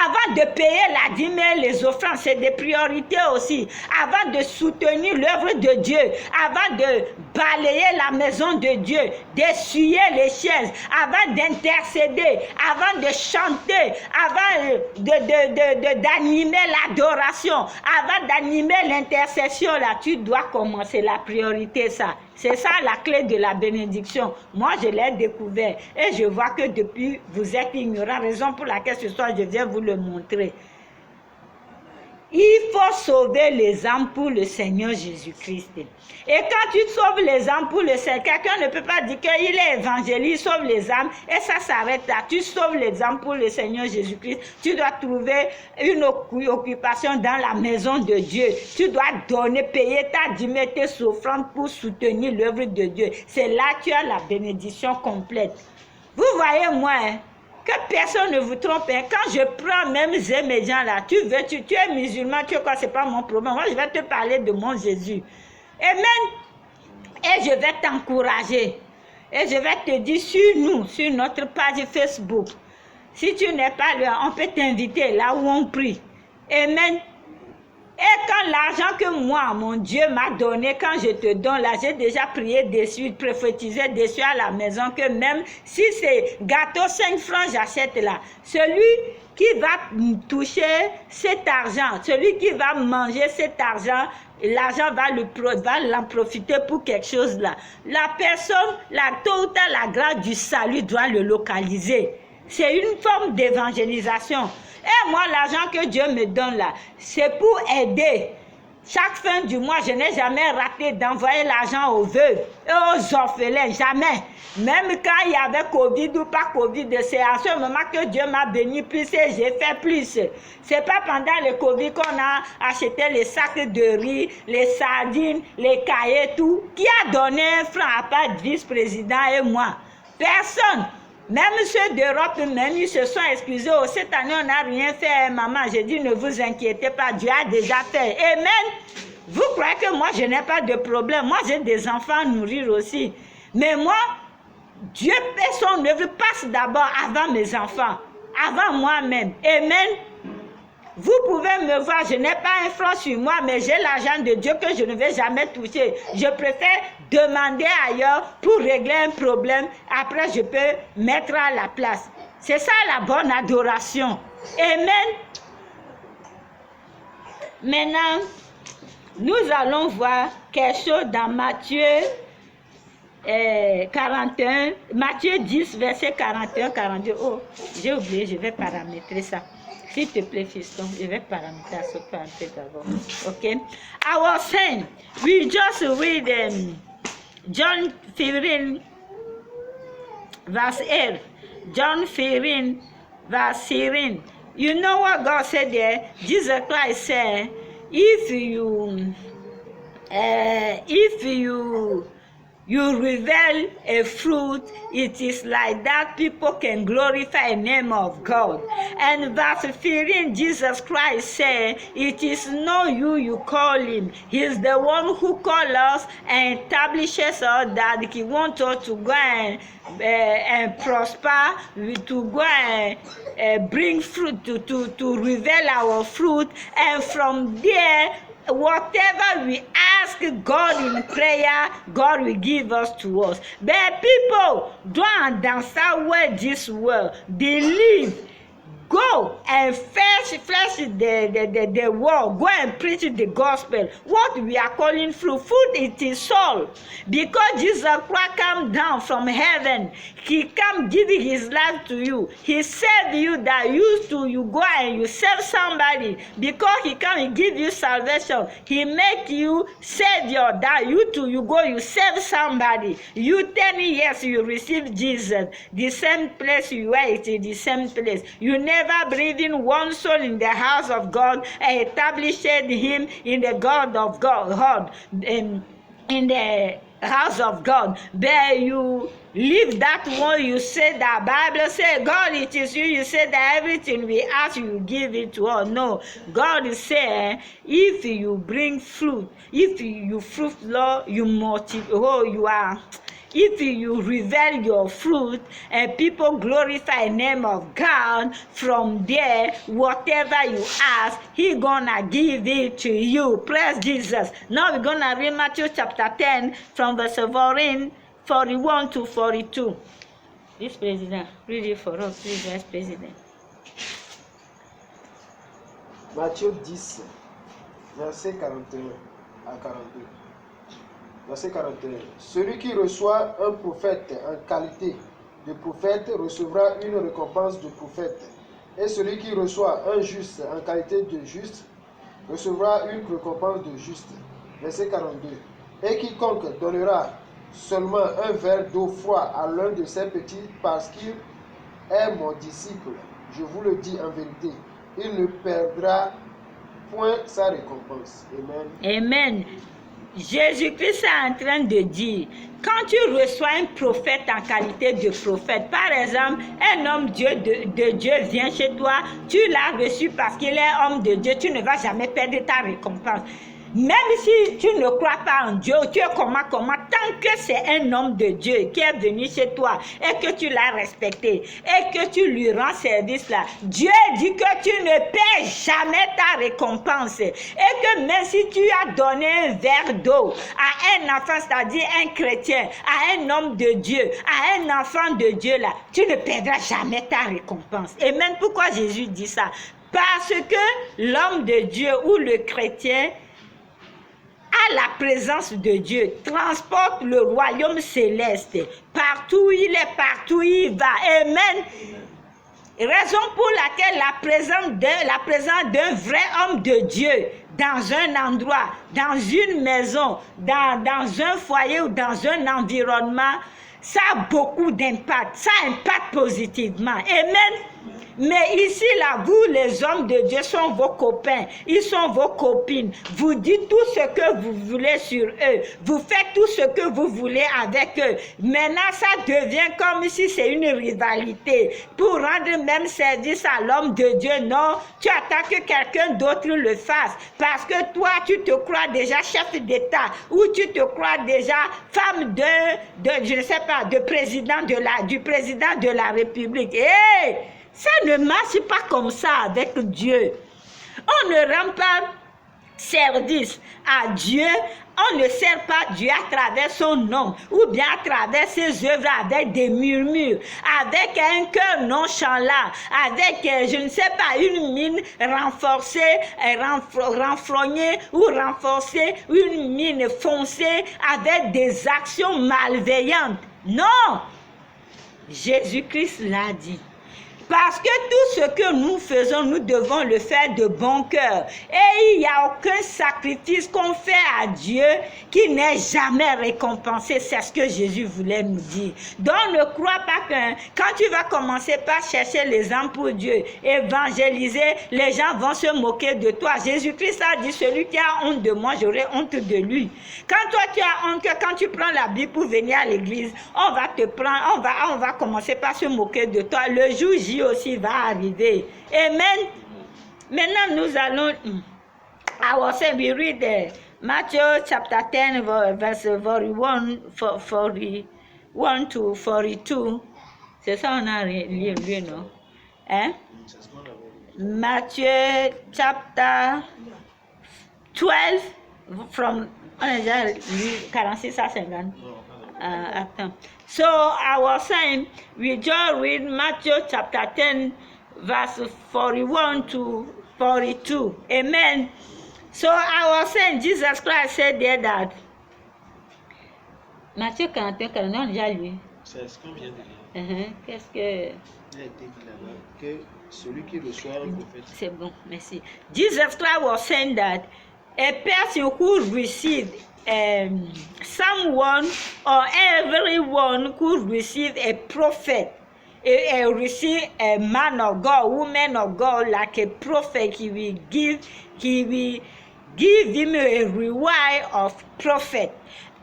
Avant de payer la dîme et les offrandes, c'est des priorités aussi. Avant de soutenir l'œuvre de Dieu, avant de balayer la maison de Dieu, d'essuyer les chaises, avant d'intercéder, avant de chanter, avant d'animer l'adoration, avant d'animer l'intercession, là, tu dois commencer la priorité, ça. C'est ça la clé de la bénédiction. Moi, je l'ai découvert et je vois que depuis, vous êtes ignorants, raison pour laquelle ce soir, je viens vous le montrer. Il faut sauver les âmes pour le Seigneur Jésus-Christ. Et quand tu sauves les âmes pour le Seigneur, quelqu'un ne peut pas dire qu'il est évangéliste, sauve les âmes, et ça s'arrête là. Tu sauves les âmes pour le Seigneur Jésus-Christ. Tu dois trouver une occupation dans la maison de Dieu. Tu dois donner, payer ta dîme et tes offrandes pour soutenir l'œuvre de Dieu. C'est là que tu as la bénédiction complète. Vous voyez, moi, que personne ne vous trompe. Quand je prends même mes gens là, tu es musulman, tu es quoi, c'est pas mon problème. Moi, je vais te parler de mon Jésus. Amen. Et je vais t'encourager. Et je vais te dire sur notre page Facebook. Si tu n'es pas là, on peut t'inviter là où on prie. Amen. Et quand l'argent que moi, mon Dieu, m'a donné, quand je te donne là, j'ai déjà prié dessus, prophétisé dessus à la maison que même si c'est gâteau 5 francs, j'achète là. Celui qui va toucher cet argent, celui qui va manger cet argent, l'argent va l'en profiter pour quelque chose là. La personne, tôt ou tard, la grâce du salut doit le localiser. C'est une forme d'évangélisation. Et moi, l'argent que Dieu me donne là, c'est pour aider. Chaque fin du mois, je n'ai jamais raté d'envoyer l'argent aux veuves et aux orphelins, jamais. Même quand il y avait Covid ou pas Covid, c'est à ce moment que Dieu m'a béni plus et j'ai fait plus. C'est pas pendant le Covid qu'on a acheté les sacs de riz, les sardines, les cahiers, tout. Qui a donné un franc à part le vice-président et moi? Personne. Même ceux d'Europe, même ils se sont excusés. Oh, cette année, on n'a rien fait, maman. J'ai dit, ne vous inquiétez pas, Dieu a déjà fait. Amen. Vous croyez que moi, je n'ai pas de problème? Moi, j'ai des enfants à nourrir aussi. Mais moi, Dieu fait son œuvre, passe d'abord avant mes enfants, avant moi-même. Amen. Vous pouvez me voir, je n'ai pas un franc sur moi, mais j'ai l'argent de Dieu que je ne vais jamais toucher. Je préfère demander ailleurs pour régler un problème. Après, je peux mettre à la place. C'est ça la bonne adoration. Amen. Maintenant, nous allons voir quelque chose dans Matthieu 41, Matthieu 10, verset 41-42. Oh, j'ai oublié, je vais paramétrer ça. S'il te plaît, fiston, je vais paramétrer ça un peu d'abord. OK? I was saying, we just read John 15, verse 8. John 15, verse 16. You know what God said there? Jesus Christ said, if you reveal a fruit, it is like that people can glorify the name of God. And verse 15, Jesus Christ said, it is not you call him. He's the one who calls us and establishes us that he wants us to go and prosper, to go and bring fruit, to reveal our fruit. And from there, whatever we ask God in prayer, God will give us to us. But people don't understand where this world, they live. Go and fetch the word. Go and preach the gospel. What we are calling fruit, it is soul. Because Jesus Christ came down from heaven. He come giving his life to you. He saved you that you go and you save somebody. Because he come and give you salvation. He make you savior that you go, you save somebody. You 10 years you receive Jesus. The same place you were, it is the same place. You never breathed in one soul in the house of God and established him in the God of God, in the house of God. But you leave that one, you say that Bible say, God, it is you. You say that everything we ask, you give it to us. No, God is saying, if you bring fruit, if you fruit, Lord, you multiply, you are. If you reveal your fruit and people glorify the name of God, from there, whatever you ask, He gonna give it to you. Praise Jesus. Now we're gonna read Matthew chapter 10 from verse 41 to 42. This president, read it for us, please, Vice President.
Matthieu 10, verset 41 à 42. Verset 41. Celui qui reçoit un prophète en qualité de prophète recevra une récompense de prophète. Et celui qui reçoit un juste en qualité de juste recevra une récompense de juste. Verset 42. Et quiconque donnera seulement un verre d'eau froide à l'un de ses petits parce qu'il est mon disciple, je vous le dis en vérité, il ne perdra point sa récompense. Amen.
Amen. Jésus-Christ est en train de dire, quand tu reçois un prophète en qualité de prophète, par exemple, un homme de Dieu vient chez toi, tu l'as reçu parce qu'il est homme de Dieu, tu ne vas jamais perdre ta récompense. Même si tu ne crois pas en Dieu, tu es comment, tant que c'est un homme de Dieu qui est venu chez toi et que tu l'as respecté et que tu lui rends service là, Dieu dit que tu ne perds jamais ta récompense et que même si tu as donné un verre d'eau à un enfant, c'est-à-dire un chrétien, à un homme de Dieu, à un enfant de Dieu là, tu ne perdras jamais ta récompense. Et même pourquoi Jésus dit ça? Parce que l'homme de Dieu ou le chrétien à la présence de Dieu, transporte le royaume céleste. Partout où il est, partout où il va. Amen. Raison pour laquelle la présence d'un vrai homme de Dieu dans un endroit, dans une maison, dans un foyer ou dans un environnement, ça a beaucoup d'impact. Ça impacte positivement. Amen. Mais ici, là, vous, les hommes de Dieu, sont vos copains, ils sont vos copines. Vous dites tout ce que vous voulez sur eux. Vous faites tout ce que vous voulez avec eux. Maintenant, ça devient comme si c'est une rivalité. Pour rendre même service à l'homme de Dieu, non, tu attends que quelqu'un d'autre le fasse. Parce que toi, tu te crois déjà chef d'État ou tu te crois déjà femme je ne sais pas, du président de la République. Hey! Ça ne marche pas comme ça avec Dieu. On ne rend pas service à Dieu, on ne sert pas Dieu à travers son nom ou bien à travers ses œuvres avec des murmures, avec un cœur nonchalant, avec, je ne sais pas, une mine renforcée, renfrognée ou renforcée, une mine foncée avec des actions malveillantes. Non! Jésus-Christ l'a dit. Parce que tout ce que nous faisons, nous devons le faire de bon cœur. Et il n'y a aucun sacrifice qu'on fait à Dieu qui n'est jamais récompensé. C'est ce que Jésus voulait nous dire. Donc ne crois pas que quand tu vas commencer par chercher les âmes pour Dieu, évangéliser, les gens vont se moquer de toi. Jésus-Christ a dit, celui qui a honte de moi, j'aurai honte de lui. Quand toi tu as honte, que quand tu prends la Bible pour venir à l'église, on va te prendre, on va commencer par se moquer de toi. Le jour J aussi va arriver. Amen. Maintenant, nous allons. I was saying we read Matthew chapter 10, verse 41 to 42. C'est ça, on a lu, non? Hein? Matthew chapter 12, from. On a déjà lu 46 à 50. Attends. So I was saying, we just read Matthew chapter 10, verse 41 to 42. Amen. So I was saying, Jesus Christ said there that. Matthieu 41, 41, on a déjà lu.
C'est ce qu'on vient de lire.
Qu'est-ce que.
Il a été dit là-bas que celui qui reçoit un prophète.
C'est bon, merci. Jesus Christ was saying that a person who received someone or everyone could receive a prophet, receive a man of God, woman of God, like a prophet. He will give him a reward of prophet.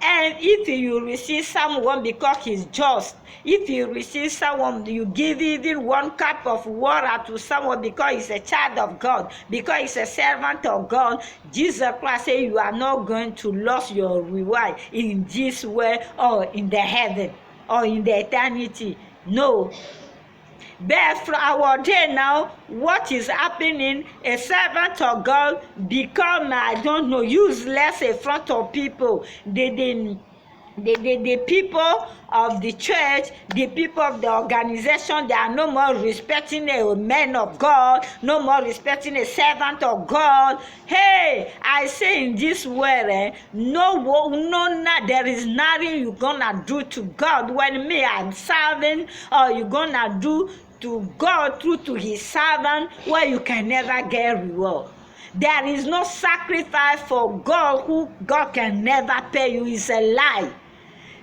And if you receive someone because he's just, if you receive someone, you give even 1 cup of water to someone because he's a child of God, because he's a servant of God, Jesus Christ said you are not going to lose your reward in this way or in the heaven or in the eternity. No. But for our day now, what is happening, a servant of God become, useless in front of people. The people of the church, the people of the organization, they are no more respecting a man of God, no more respecting a servant of God. Hey, I say in this world, there is nothing you're gonna do to God when me I'm serving, or you're gonna do to God through to his servant where you can never get reward. There is no sacrifice for God who God can never pay you. It's a lie.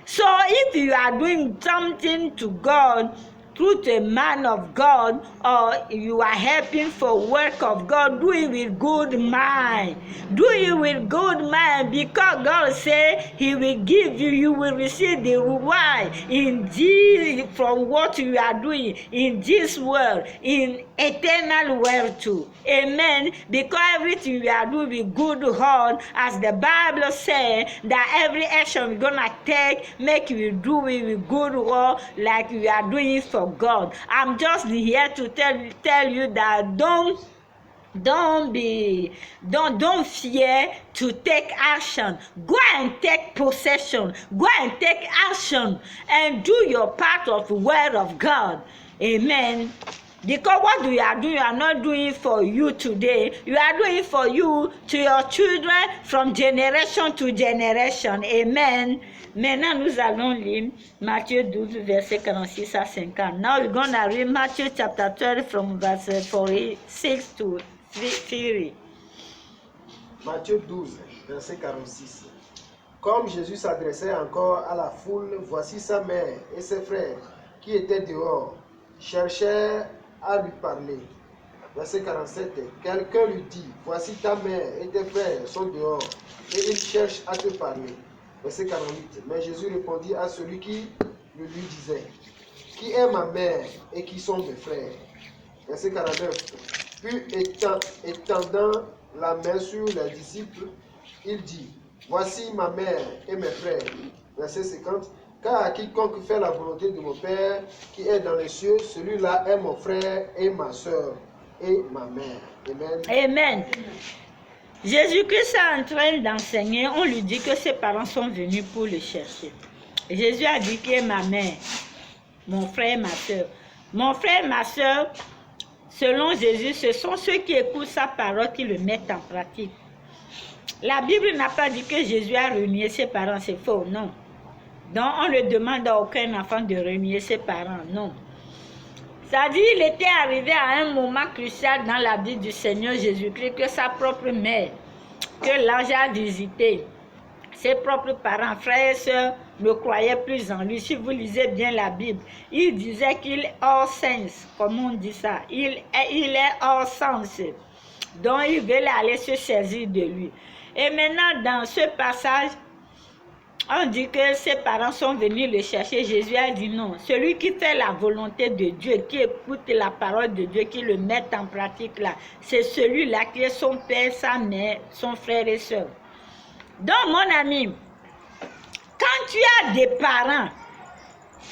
So if you are doing something to God through to a man of God, or you are helping for work of God, do it with good mind. Do it with good mind, because God said he will give you, you will receive the reward in this, from what you are doing in this world, in eternal wealth too. Amen. Because everything we are doing with good heart, as the Bible says, that every action we're gonna take, make we do it with good heart, like we are doing it for God. I'm just here to tell you that don't fear to take action. Go and take possession. Go and take action and do your part of the word of God. Amen. Because what you are doing, you are not doing for you today. You are doing for you, to your children, from generation to generation. Amen. Maintenant, nous allons lire Matthieu 12, verset 46 à 50. Now we're going to read Matthew chapter 12 from verse 46 to 3.
Matthieu 12, verset 46. Comme Jésus s'adressait encore à la foule, voici sa mère et ses frères qui étaient dehors, cherchaient à lui parler. Verset 47. Quelqu'un lui dit, voici ta mère et tes frères sont dehors et ils cherchent à te parler. Verset 48. Mais Jésus répondit à celui qui le lui disait, qui est ma mère et qui sont mes frères. Verset 49. Puis étendant la main sur les disciples, il dit, voici ma mère et mes frères. Verset 50. Car à quiconque fait la volonté de mon Père qui est dans les cieux, celui-là est mon frère et ma soeur et ma mère. Amen.
Amen. Jésus-Christ est en train d'enseigner. On lui dit que ses parents sont venus pour le chercher. Jésus a dit qui est ma mère, mon frère et ma soeur. Mon frère et ma soeur, selon Jésus, ce sont ceux qui écoutent sa parole, qui le mettent en pratique. La Bible n'a pas dit que Jésus a renié ses parents, c'est faux, non. Donc, on ne demande à aucun enfant de renier ses parents, non. C'est-à-dire, il était arrivé à un moment crucial dans la vie du Seigneur Jésus-Christ que sa propre mère, que l'ange a visité, ses propres parents, frères et sœurs, ne croyaient plus en lui. Si vous lisez bien la Bible, il disait qu'il est hors sens, comme on dit ça. Il est hors sens. Donc, il veulent aller se saisir de lui. Et maintenant, dans ce passage, on dit que ses parents sont venus le chercher. Jésus a dit non. Celui qui fait la volonté de Dieu, qui écoute la parole de Dieu, qui le met en pratique là, c'est celui-là qui est son père, sa mère, son frère et soeur. Donc, mon ami, quand tu as des parents,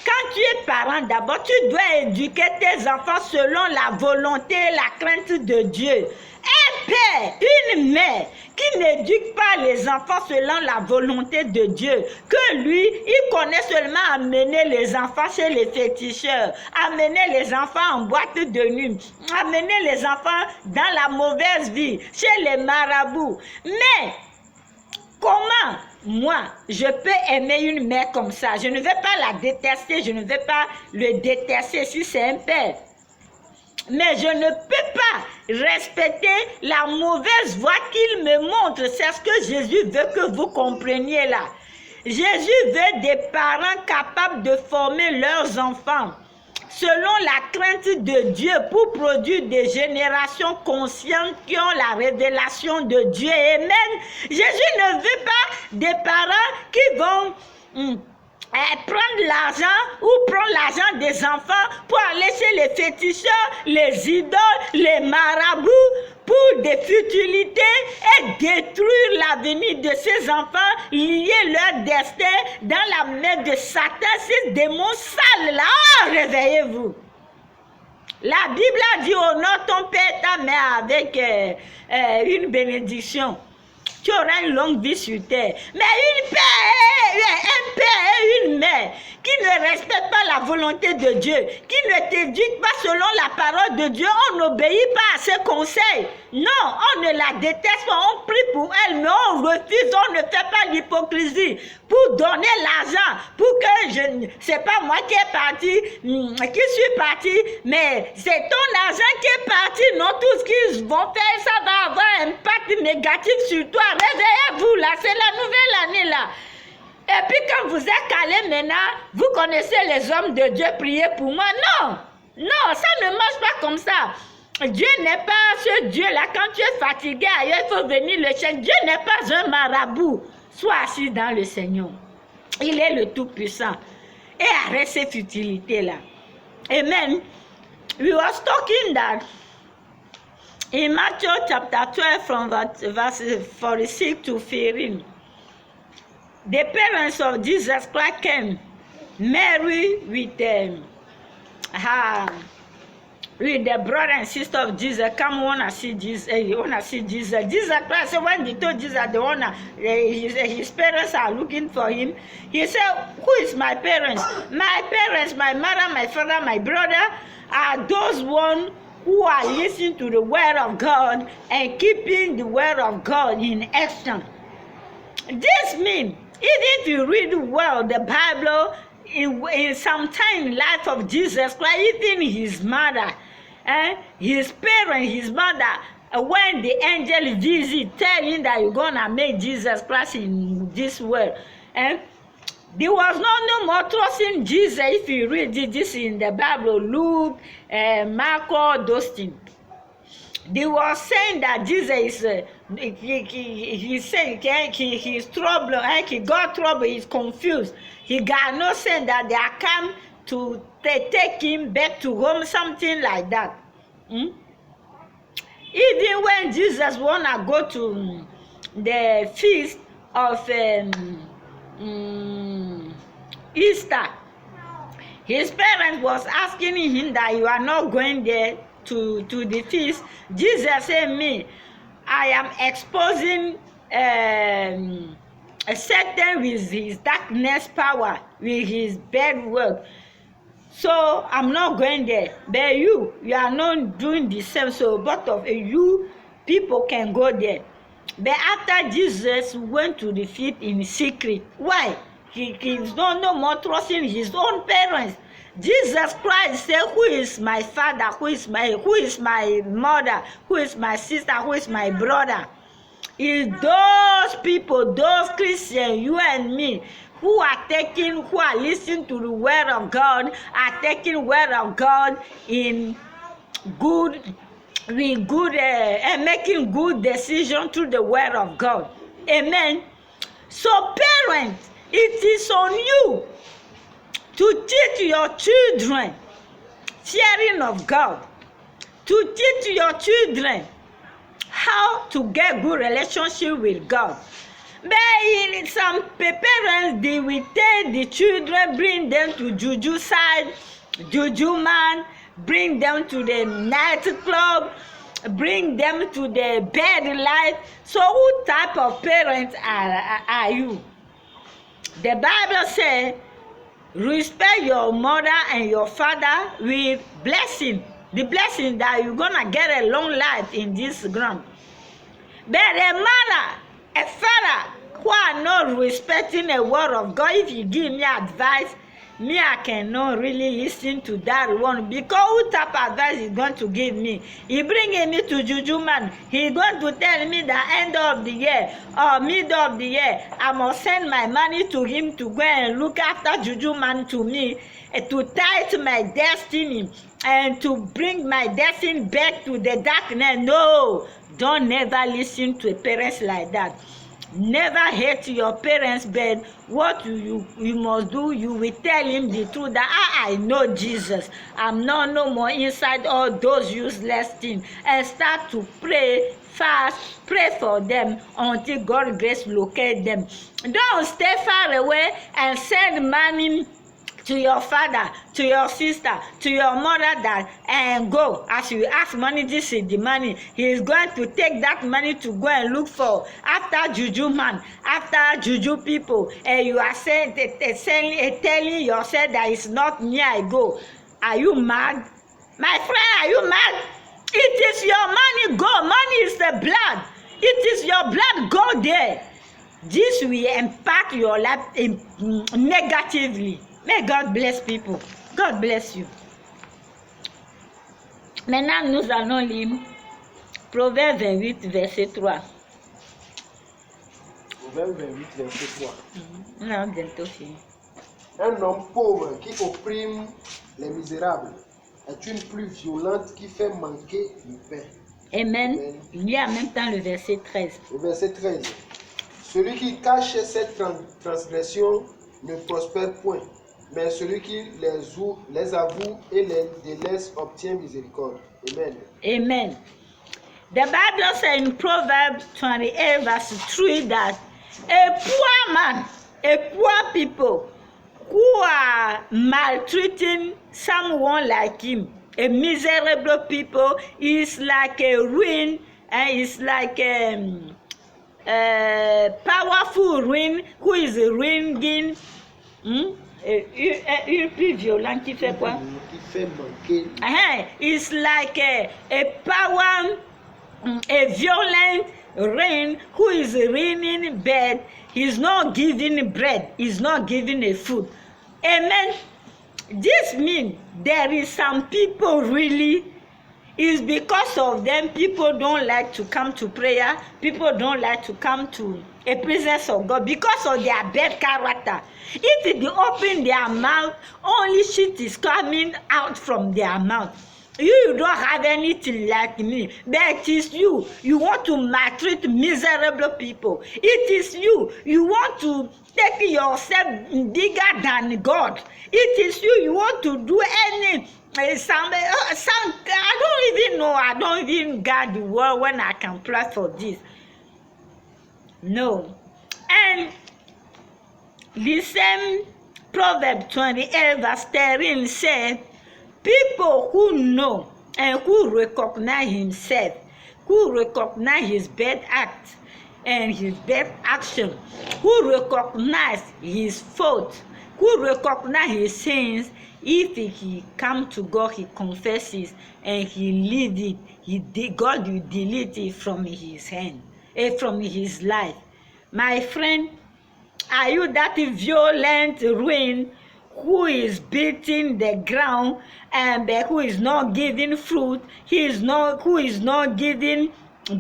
quand tu es parent, d'abord, tu dois éduquer tes enfants selon la volonté et la crainte de Dieu. Un père, une mère qui n'éduque pas les enfants selon la volonté de Dieu, que lui, il connaît seulement amener les enfants chez les féticheurs, amener les enfants en boîte de nuit, amener les enfants dans la mauvaise vie, chez les marabouts. Mais comment moi, je peux aimer une mère comme ça? Je ne vais pas la détester, je ne vais pas le détester si c'est un père. Mais je ne peux pas respecter la mauvaise voie qu'il me montre. C'est ce que Jésus veut que vous compreniez là. Jésus veut des parents capables de former leurs enfants selon la crainte de Dieu pour produire des générations conscientes qui ont la révélation de Dieu. Amen. Jésus ne veut pas des parents qui vont prendre l'argent ou prendre l'argent des enfants pour aller chez les féticheurs, les idoles, les marabouts, pour des futilités et détruire l'avenir de ces enfants, lier leur destin dans la main de Satan, ces démons sales là. Oh, réveillez-vous. La Bible a dit honore ton père et ta mère avec une bénédiction. Tu auras une longue vie sur terre. Mais un père et une mère qui ne respectent pas la volonté de Dieu, qui ne t'éduquent pas selon la parole de Dieu, on n'obéit pas à ses conseils. Non, on ne la déteste pas, on prie pour elle, mais on refuse, on ne fait pas l'hypocrisie pour donner l'argent, pour que c'est pas moi qui est parti, qui suis parti, mais c'est ton argent qui est parti. Non, tout ce qu'ils vont faire, ça va avoir un impact négatif sur toi. Réveillez-vous là, c'est la nouvelle année là. Et puis quand vous êtes calé maintenant, vous connaissez les hommes de Dieu, priez pour moi. Non, non, ça ne marche pas comme ça. Dieu n'est pas ce Dieu-là. Quand tu es fatigué ailleurs, il faut venir le chercher. Dieu n'est pas un marabout. Sois assis dans le Seigneur. Il est le Tout-Puissant. Et arrête ces futilités-là. Amen. we was talking that in Matthew chapter 12 from verse 46 to 15, the parents of Jesus Christ came, Mary with the brother and sister of Jesus, come wanna see Jesus. Jesus Christ said when they told Jesus they wanna his parents are looking for him, he said, who is my parents? My parents, my mother, my father, my brother are those one who are listening to the word of God and keeping the word of God in action. This means, even if you read well the Bible, in some time in life of Jesus Christ, even his mother, his parents, his mother, when the angel visit, tell him that you're gonna make Jesus Christ in this world, there was no more trusting Jesus. If you read this in the Bible, Luke, Mark, all those things. They were saying that Jesus is he said he's trouble, he got trouble, he's confused. He got no sense that they are come to take him back to home, something like that. Even when Jesus wanna go to the feast of Easter, his parents was asking him that you are not going there to the feast. Jesus said, me, I am exposing Satan with his darkness power, with his bad work. So I'm not going there. But you are not doing the same. So both of you people can go there. But after Jesus went to the feast in secret, why? He's no more trusting his own parents. Jesus Christ said, who is my father, who is my mother, who is my sister, who is my brother? Is those people, those Christians, you and me, who are listening to the word of God, are taking word of God in good, with good, and making good decisions through the word of God. Amen. So parents, it is on you to teach your children fearing of God, to teach your children how to get good relationship with God. But some parents, they will take the children, bring them to juju side, juju man, bring them to the nightclub, bring them to the bed life. So what type of parents are you? The Bible says, respect your mother and your father with blessing. The blessing that you're gonna get a long life in this ground. But a mother, a father who are not respecting the word of God, if you give me advice, me, I cannot really listen to that one, because what type of advice is going to give me? He bringing me to Juju man. He going to tell me the end of the year or middle of the year, I must send my money to him to go and look after Juju man to me, to tie my destiny and to bring my destiny back to the darkness. No, don't never listen to parents like that. Never hate your parents, but what you must do, you will tell him the truth that I know Jesus. I'm not no more inside all those useless things, and start to pray fast, pray for them until God's grace locate them. Don't stay far away and send money to your father, to your sister, to your mother, that and go. As you ask money, this is the money. He is going to take that money to go and look for after juju man, after juju people, and you are saying, telling yourself that it's not me I go. Are you mad? My friend, are you mad? It is your money, go. Money is the blood. It is your blood, go there. This will impact your life negatively. May God bless people. God bless you. Maintenant, nous allons lire Proverbe 28, verset 3.
Proverbe 28, verset 3.
On a bientôt fini.
Un homme pauvre qui opprime les misérables est une pluie violente qui fait manquer le pain.
Amen.
Amen.
Il y a en même temps le verset 13.
Le verset 13. Celui qui cache cette transgression ne prospère point, mais celui qui les avoue et les délaisse obtient miséricorde. Amen.
Amen. The Bible says in Proverbs 28 verse 3 that a poor man, a poor people who are maltreating someone like him, a miserable people, is like a ruin, and is like a powerful ruin who is ringing. Une plus violente qui fait quoi?
Qui fait manquer.
It's like a power, a violent rain who is raining bed. He's not giving bread. He's not giving a food. Amen. This means there is some people really, is because of them people don't like to come to prayer. People don't like to come to a presence of God because of their bad character. If they open their mouth, only shit is coming out from their mouth. You don't have anything like me, but it is you. You want to maltreat miserable people. It is you. You want to take yourself bigger than God. It is you. You want to do any. I don't even know. I don't even got the word when I can pray for this. No. And listen, Proverbs 28 verse 13 said, people who know and who recognize himself, who recognize his bad act and his bad action, who recognize his fault, who recognize his sins, if he come to God, he confesses and he leave it, God will delete it from his hand, from his life. My friend, are you that violent ruin who is beating the ground and who is not giving fruit? Who is not giving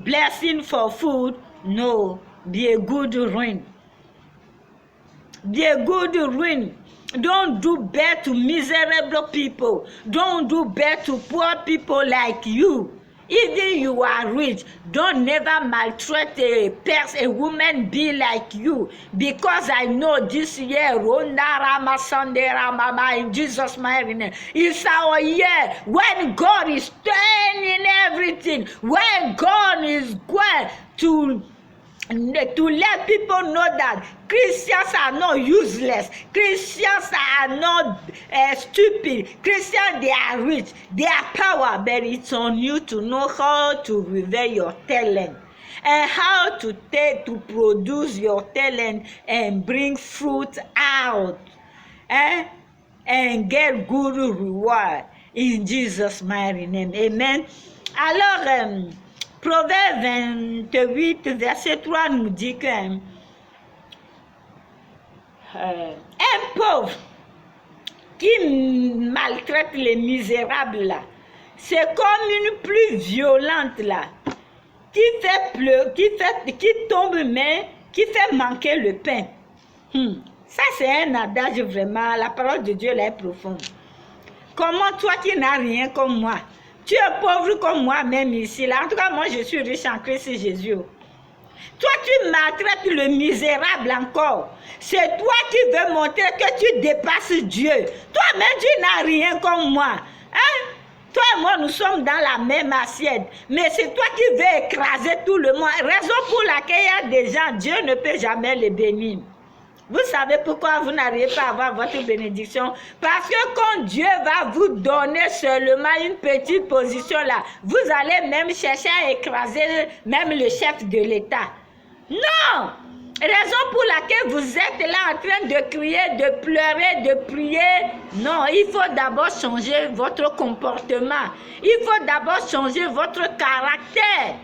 blessing for food? No, be a good ruin. Be a good ruin. Don't do bad to miserable people. Don't do bad to poor people like you. Even you are rich, don't never maltreat a person, a woman be like you. Because I know this year, Ronda Rama Sunday Rama, in Jesus' mighty name, it's our year when God is turning everything, when God is going to let people know that Christians are not useless. Christians are not stupid. Christians, they are rich. They are power, but it's on you to know how to reveal your talent and how to produce your talent and bring fruit out and get good reward in Jesus' mighty name. Amen. Alors, Proverbe 28, verset 3 nous dit qu'un pauvre qui maltraite les misérables là, c'est comme une pluie violente là, qui tombe mais qui fait manquer le pain. Ça c'est un adage vraiment, la parole de Dieu là est profonde. Comment toi qui n'as rien comme moi, tu es pauvre comme moi même ici là, en tout cas moi je suis riche en Christ Jésus. Toi, tu maltraites le misérable encore. C'est toi qui veux montrer que tu dépasses Dieu. Toi-même, tu n'as rien comme moi. Hein? Toi et moi, nous sommes dans la même assiette. Mais c'est toi qui veux écraser tout le monde. Raison pour laquelle il y a des gens, Dieu ne peut jamais les bénir. Vous savez pourquoi vous n'arrivez pas à avoir votre bénédiction? Parce que quand Dieu va vous donner seulement une petite position là, vous allez même chercher à écraser même le chef de l'État. Non! Raison pour laquelle vous êtes là en train de crier, de pleurer, de prier. Non, il faut d'abord changer votre comportement. Il faut d'abord changer votre caractère.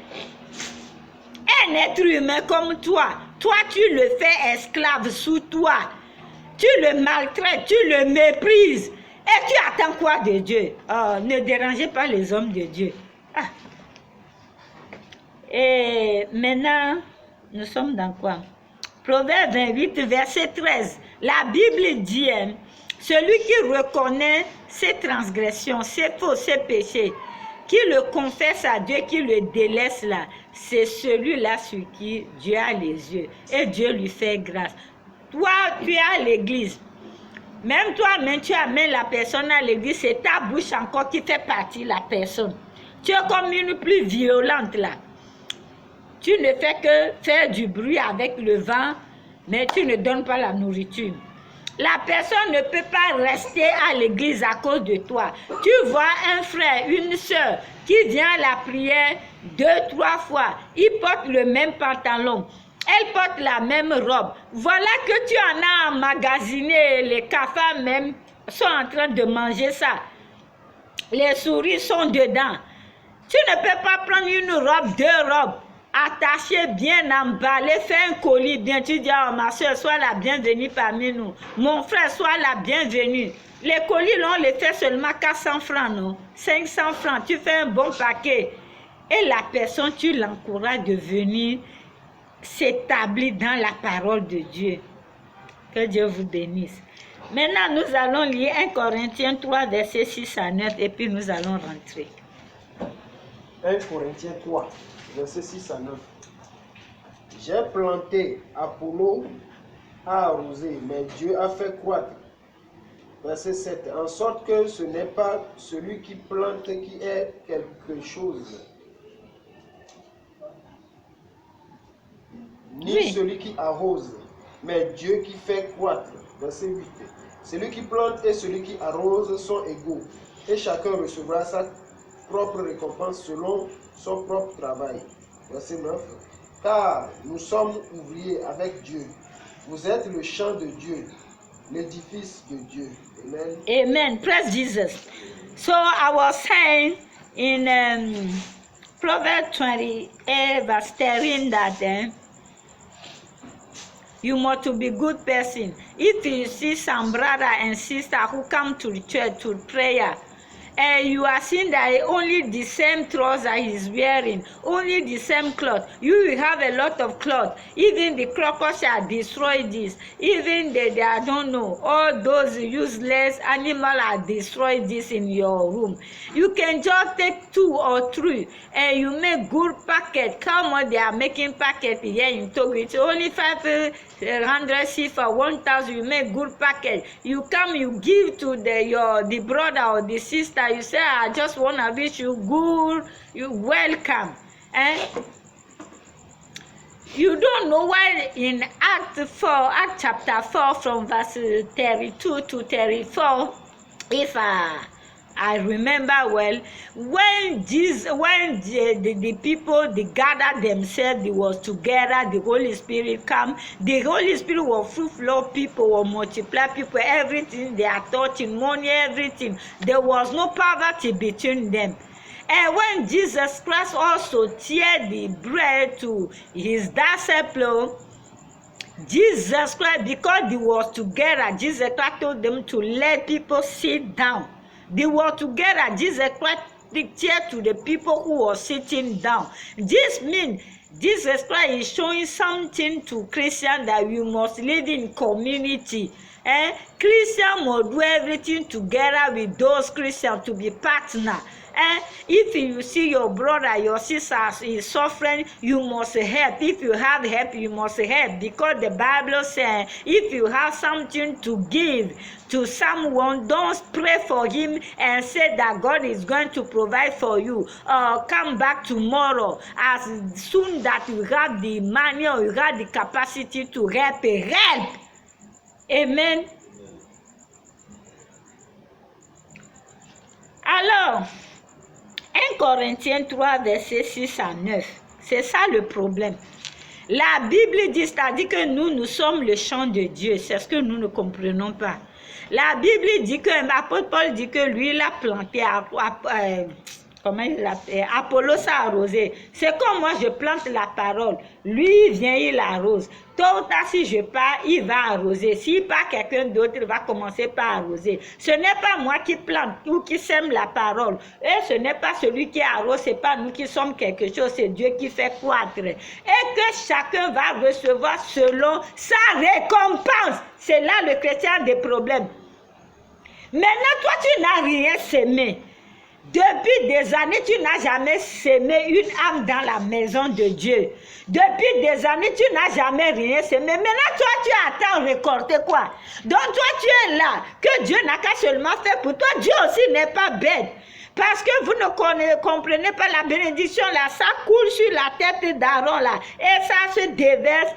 Un être humain comme toi, tu le fais esclave sous toi. Tu le maltraites, tu le méprises. Et tu attends quoi de Dieu? Oh, ne dérangez pas les hommes de Dieu. Ah. Et maintenant, nous sommes dans quoi? Proverbe 28, verset 13. La Bible dit, celui qui reconnaît ses transgressions, ses faux, ses péchés, qui le confesse à Dieu, qui le délaisse là, c'est celui-là sur qui Dieu a les yeux. Et Dieu lui fait grâce. Toi, tu es à l'église. Même toi-même, tu amènes la personne à l'église, c'est ta bouche encore qui fait partie de la personne. Tu es comme une plus violente là. Tu ne fais que faire du bruit avec le vent, mais tu ne donnes pas la nourriture. La personne ne peut pas rester à l'église à cause de toi. Tu vois un frère, une soeur qui vient à la prière 2, 3 fois. Il porte le même pantalon. Elle porte la même robe. Voilà que tu en as emmagasiné. Les cafards même sont en train de manger ça. Les souris sont dedans. Tu ne peux pas prendre une robe, 2 robes, attacher bien, emballer, faire un colis bien. Tu dis, oh, ma soeur, sois la bienvenue parmi nous. Mon frère, sois la bienvenue. Les colis, là, on les fait seulement 400 francs, non? 500 francs. Tu fais un bon paquet. Et la personne, tu l'encourages de venir s'établir dans la parole de Dieu. Que Dieu vous bénisse. Maintenant, nous allons lire 1 Corinthiens 3, versets 6 à 9, et puis nous allons rentrer.
1 Corinthiens 3, versets 6 à 9. J'ai planté, Apollo a arrosé, mais Dieu a fait croître. Verset 7. En sorte que ce n'est pas celui qui plante qui est quelque chose, ni celui qui arrose, mais Dieu qui fait croître. Verset 8. Celui qui plante et celui qui arrose sont égaux, et chacun recevra sa propre récompense selon son propre travail. Verset 9. Car nous sommes ouvriers avec Dieu. Vous êtes le champ de Dieu, l'édifice de Dieu. Amen.
Amen. Praise Jesus. So I was saying in Proverbs 28 verse 13 that you must to be good person. If you see some brother and sister who come to the church to prayer, and you are seeing that only the same trouser he's wearing, only the same cloth. You will have a lot of cloth. Even the crocodiles shall destroy this. Even I don't know, all those useless animals are destroy this in your room. You can just take 2 or 3 and you make good packet. Come on, they are making packet here in Togo. It's only 500 CFA, 1,000. You make good packet. You come, you give to the brother or the sister. You say, I just want to wish you good, you welcome. You don't know why in Act chapter 4 from verse 32 to 34, if I remember well, when the people they gathered themselves, they was together, the Holy Spirit come, the Holy Spirit will fulfill people, will multiply people, everything they are touching, money, everything. There was no poverty between them. And when Jesus Christ also tear the bread to his disciples, Jesus Christ, because they was together, Jesus Christ told them to let people sit down. They were together. Jesus Christ dictated to the people who were sitting down. This means Jesus Christ is showing something to Christians that we must live in community. Christians must do everything together with those Christians to be partners. If you see your brother, your sister is suffering, you must help. If you have help, you must help. Because the Bible says, if you have something to give to someone, don't pray for him and say that God is going to provide for you. Come back tomorrow. As soon that you have the money or you have the capacity to help, help. Amen. Alors, 1 Corinthiens 3, versets 6 à 9. C'est ça le problème. La Bible dit, c'est-à-dire que nous sommes le champ de Dieu. C'est ce que nous ne comprenons pas. La Bible dit que, l'apôtre Paul dit que lui, il a planté, comment il l'appelle, Apollo s'est arrosé. C'est comme moi, je plante la parole. Lui, il vient, il arrose. Tôt ou tard, si je pars, il va arroser. S'il part quelqu'un d'autre, il va commencer par arroser. Ce n'est pas moi qui plante ou qui sème la parole. Et ce n'est pas celui qui arrose, ce n'est pas nous qui sommes quelque chose, c'est Dieu qui fait croître. Et que chacun va recevoir selon sa récompense. C'est là le chrétien des problèmes. Maintenant, toi, tu n'as rien sémé. Depuis des années, tu n'as jamais sémé une âme dans la maison de Dieu. Depuis des années, tu n'as jamais rien sémé. Maintenant, toi, tu attends récolter quoi? Donc, toi, tu es là. Que Dieu n'a qu'à seulement faire pour toi. Dieu aussi n'est pas bête. Parce que vous ne comprenez pas la bénédiction là, ça coule sur la tête d'Aaron là. Et ça se déverse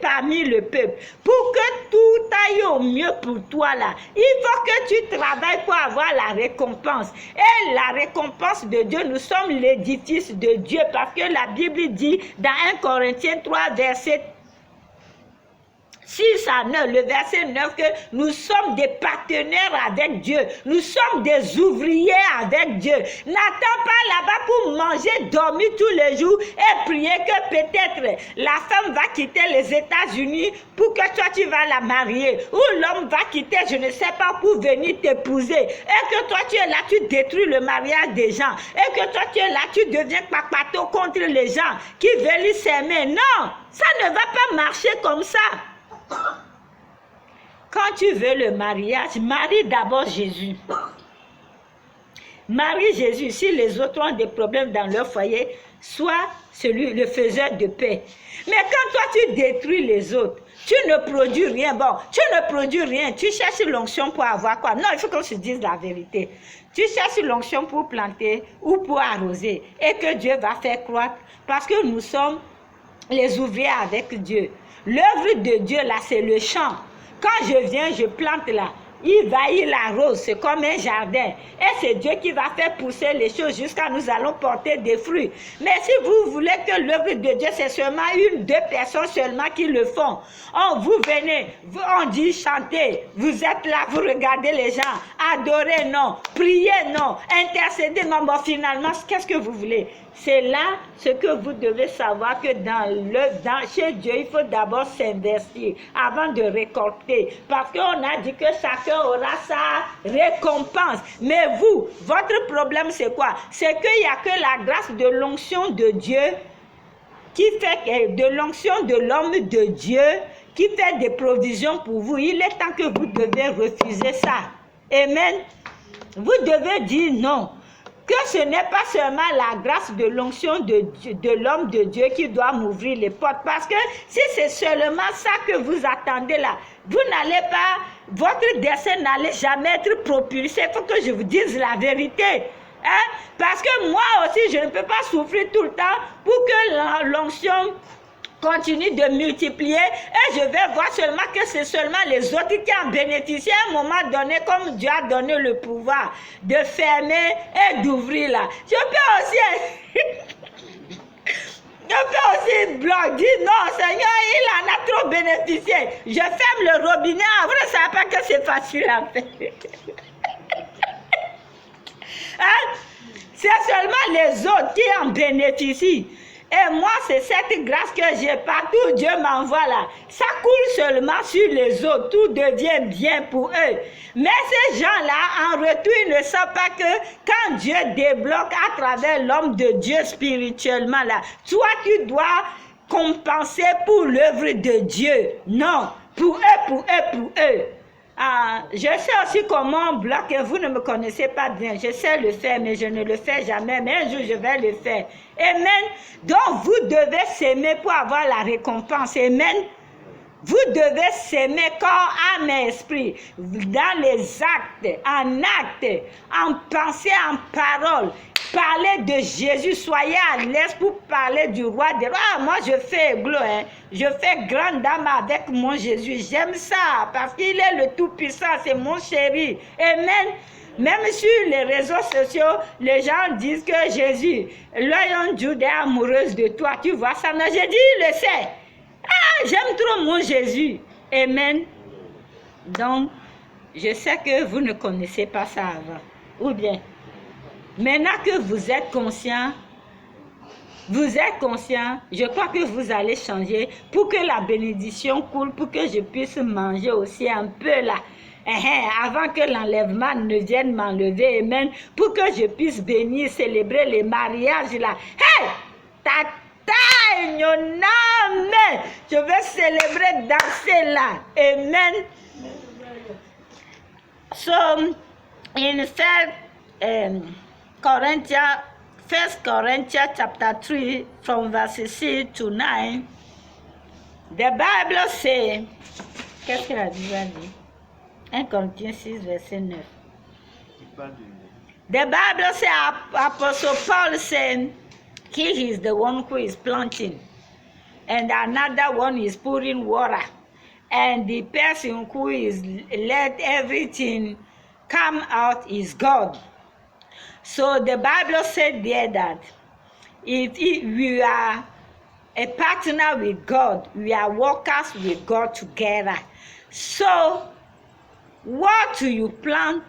parmi le peuple. Pour que tout aille au mieux pour toi là, il faut que tu travailles pour avoir la récompense. Et la récompense de Dieu, nous sommes l'édifice de Dieu. Parce que la Bible dit dans 1 Corinthiens 3, verset 6 à 9, le verset 9, que nous sommes des partenaires avec Dieu. Nous sommes des ouvriers avec Dieu. N'attends pas là-bas pour manger, dormir tous les jours et prier que peut-être la femme va quitter les États-Unis pour que toi tu vas la marier. Ou l'homme va quitter, je ne sais pas, pour venir t'épouser. Et que toi tu es là, tu détruis le mariage des gens. Et que toi tu es là, tu deviens papato contre les gens qui veulent s'aimer. Non, ça ne va pas marcher comme ça. Quand tu veux le mariage, marie d'abord Jésus. Marie Jésus. Si les autres ont des problèmes dans leur foyer, sois le faiseur de paix. Mais quand toi tu détruis les autres, tu ne produis rien. Bon, tu ne produis rien. Tu cherches l'onction pour avoir quoi? Non, il faut qu'on se dise la vérité. Tu cherches l'onction pour planter ou pour arroser. Et que Dieu va faire croître. Parce que nous sommes les ouvriers avec Dieu. L'œuvre de Dieu, là, c'est le champ. Quand je viens, je plante là. Il va, il arrose, c'est comme un jardin. Et c'est Dieu qui va faire pousser les choses jusqu'à nous allons porter des fruits. Mais si vous voulez que l'œuvre de Dieu, c'est seulement une, deux personnes seulement qui le font. Vous venez, on dit chanter, vous êtes là, vous regardez les gens, adorer, non, prier, non, intercéder, non, bon, finalement, qu'est-ce que vous voulez? C'est là ce que vous devez savoir que chez Dieu, il faut d'abord s'investir avant de récolter. Parce qu'on a dit que chacun aura sa récompense. Mais vous, votre problème c'est quoi? C'est qu'il n'y a que la grâce de l'onction de Dieu qui fait de l'onction de l'homme de Dieu qui fait des provisions pour vous. Il est temps que vous devez refuser ça. Amen. Vous devez dire non. Que ce n'est pas seulement la grâce de l'onction de l'homme de Dieu qui doit m'ouvrir les portes. Parce que si c'est seulement ça que vous attendez là, vous n'allez pas, votre destin n'allait jamais être propulsé. Il faut que je vous dise la vérité. Hein? Parce que moi aussi, je ne peux pas souffrir tout le temps pour que l'onction continue de multiplier et je vais voir seulement que c'est seulement les autres qui en bénéficient à un moment donné, comme Dieu a donné le pouvoir de fermer et d'ouvrir là. Je peux aussi dire non Seigneur, il en a trop bénéficié. Je ferme le robinet, en vrai ça ne va pas que c'est facile à faire. Hein? C'est seulement les autres qui en bénéficient. Et moi, c'est cette grâce que j'ai partout, Dieu m'envoie là. Ça coule seulement sur les autres, tout devient bien pour eux. Mais ces gens-là, en retour, ils ne savent pas que quand Dieu débloque à travers l'homme de Dieu spirituellement là, toi, tu dois compenser pour l'œuvre de Dieu. Non, pour eux. Je sais aussi comment on bloque, et vous ne me connaissez pas bien. Je sais le faire, mais je ne le fais jamais. Mais un jour, je vais le faire. Amen. Donc, vous devez s'aimer pour avoir la récompense. Amen. Vous devez s'aimer corps, âme et esprit, dans les actes, en pensée, en parole. Parlez de Jésus, soyez à l'aise pour parler du roi des rois. Moi, je fais églo, hein. Je fais grande dame avec mon Jésus. J'aime ça parce qu'il est le Tout-Puissant, c'est mon chéri. Amen. Même sur les réseaux sociaux, les gens disent que Jésus, l'œil Jude est amoureuse de toi. Tu vois ça? Mais j'ai dit, il le sait. Ah, j'aime trop mon Jésus. Amen. Donc, je sais que vous ne connaissez pas ça avant. Ou bien, maintenant que vous êtes conscient, je crois que vous allez changer pour que la bénédiction coule, pour que je puisse manger aussi un peu là. Avant que l'enlèvement ne vienne m'enlever, amen, pour que je puisse bénir, célébrer les mariages là. Hey! Je vais célébrer, danser là. Amen. So, in fact, Corinthians, 1 Corinthians chapter 3, from verse 6 to 9, the Bible says, qu'est-ce que la Bible dit? 1 Corinthiens 6, verset 9.
Il parle de...
The Bible says, Apostle Paul said, he is the one who is planting, and another one is pouring water, and the person who is let everything come out is God. So the Bible said there that if we are a partner with God, we are workers with God together. So what you plant,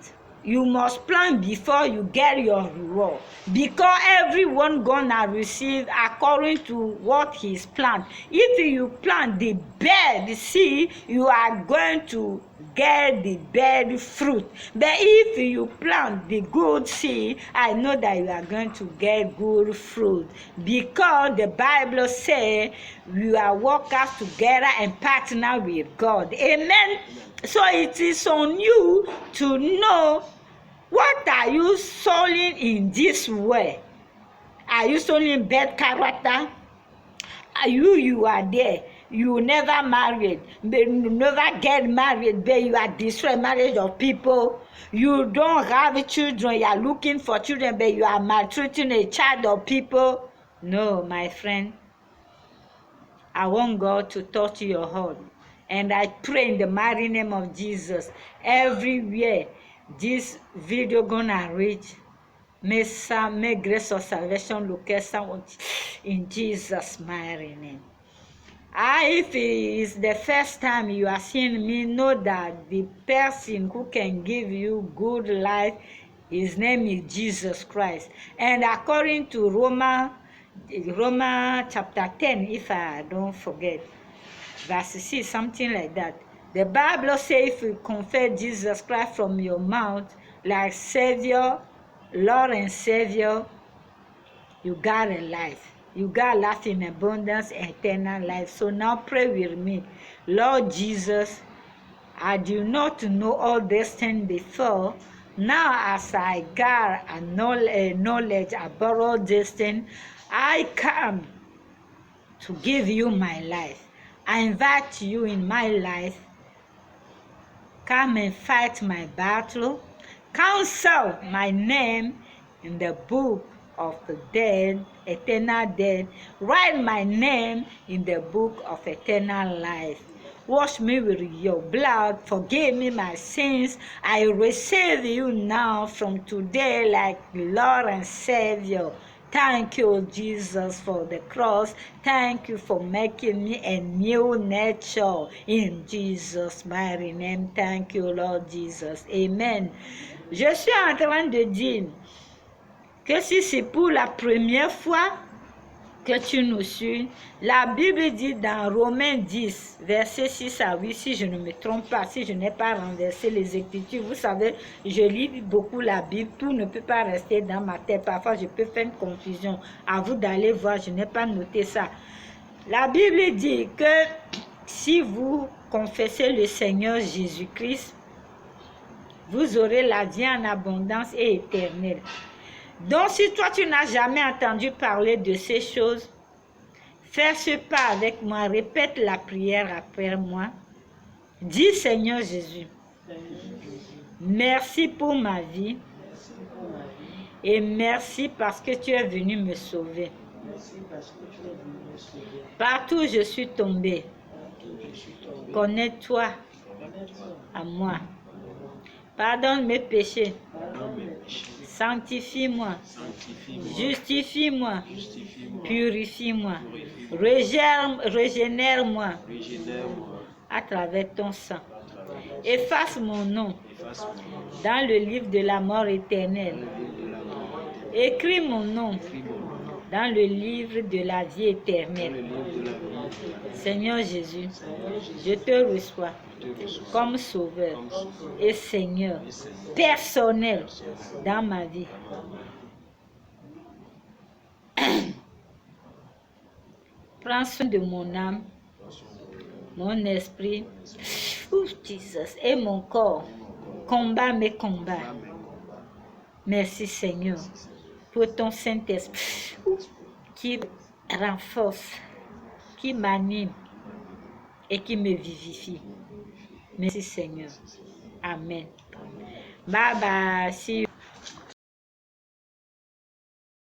you must plant before you get your reward, because everyone gonna receive according to what he's plant. If you plant the bad seed, you are going to get the bad fruit. But if you plant the good seed, I know that you are going to get good fruit, because the Bible says we are workers together and partner with God. Amen. So it is on you to know, what are you sowing in this way? Are you sowing bad character? You are there. You never married, but you never get married, but you are destroying marriage of people. You don't have children, you are looking for children, but you are maltreating a child of people. No, my friend. I want God to touch your heart. And I pray in the mighty name of Jesus, everywhere this video gonna reach, may grace of salvation locate someone in Jesus' mighty name. If it is the first time you are seeing me, know that the person who can give you good life, his name is Jesus Christ. And according to Romans chapter 10, if I don't forget, verse 6, something like that. The Bible says if you confess Jesus Christ from your mouth like Savior, Lord and Savior, you got a life. You got life in abundance, eternal life. So now pray with me. Lord Jesus, I do not know all these things before. Now as I got a knowledge, I borrowed this thing, I come to give you my life. I invite you in my life. Come and fight my battle. Cancel my name in the book of the dead, eternal dead. Write my name in the book of eternal life. Wash me with your blood. Forgive me my sins. I receive you now from today like Lord and Savior. Thank you, Jesus, for the cross. Thank you for making me a new nature. In Jesus' mighty name, thank you, Lord Jesus. Amen. Je suis en train de dire que si c'est pour la première fois que tu nous suis, la Bible dit dans Romains 10, versets 6 à 8, si je ne me trompe pas, si je n'ai pas renversé les Écritures, vous savez, je lis beaucoup la Bible, tout ne peut pas rester dans ma tête, parfois je peux faire une confusion, à vous d'aller voir, je n'ai pas noté ça. La Bible dit que si vous confessez le Seigneur Jésus-Christ, vous aurez la vie en abondance et éternelle. Donc, si toi, tu n'as jamais entendu parler de ces choses, fais ce pas avec moi, répète la prière après moi. Dis, Seigneur Jésus, merci pour ma vie et merci parce que tu es venu me sauver. Partout où je suis tombé, connais-toi à moi. Pardonne mes péchés. Sanctifie-moi, justifie-moi, purifie-moi, régénère-moi à travers ton sang. Efface mon nom dans le livre de la mort éternelle. Écris mon nom dans le livre de la vie éternelle. Seigneur Jésus, je te reçois comme sauveur et Seigneur personnel dans ma vie. Prends soin de mon âme, mon esprit, Jesus, et mon corps. Combat mes combats. Merci Seigneur. pour ton Saint-Esprit qui renforce, qui m'anime et qui me vivifie. Merci Seigneur. Amen. Bye bye. See you.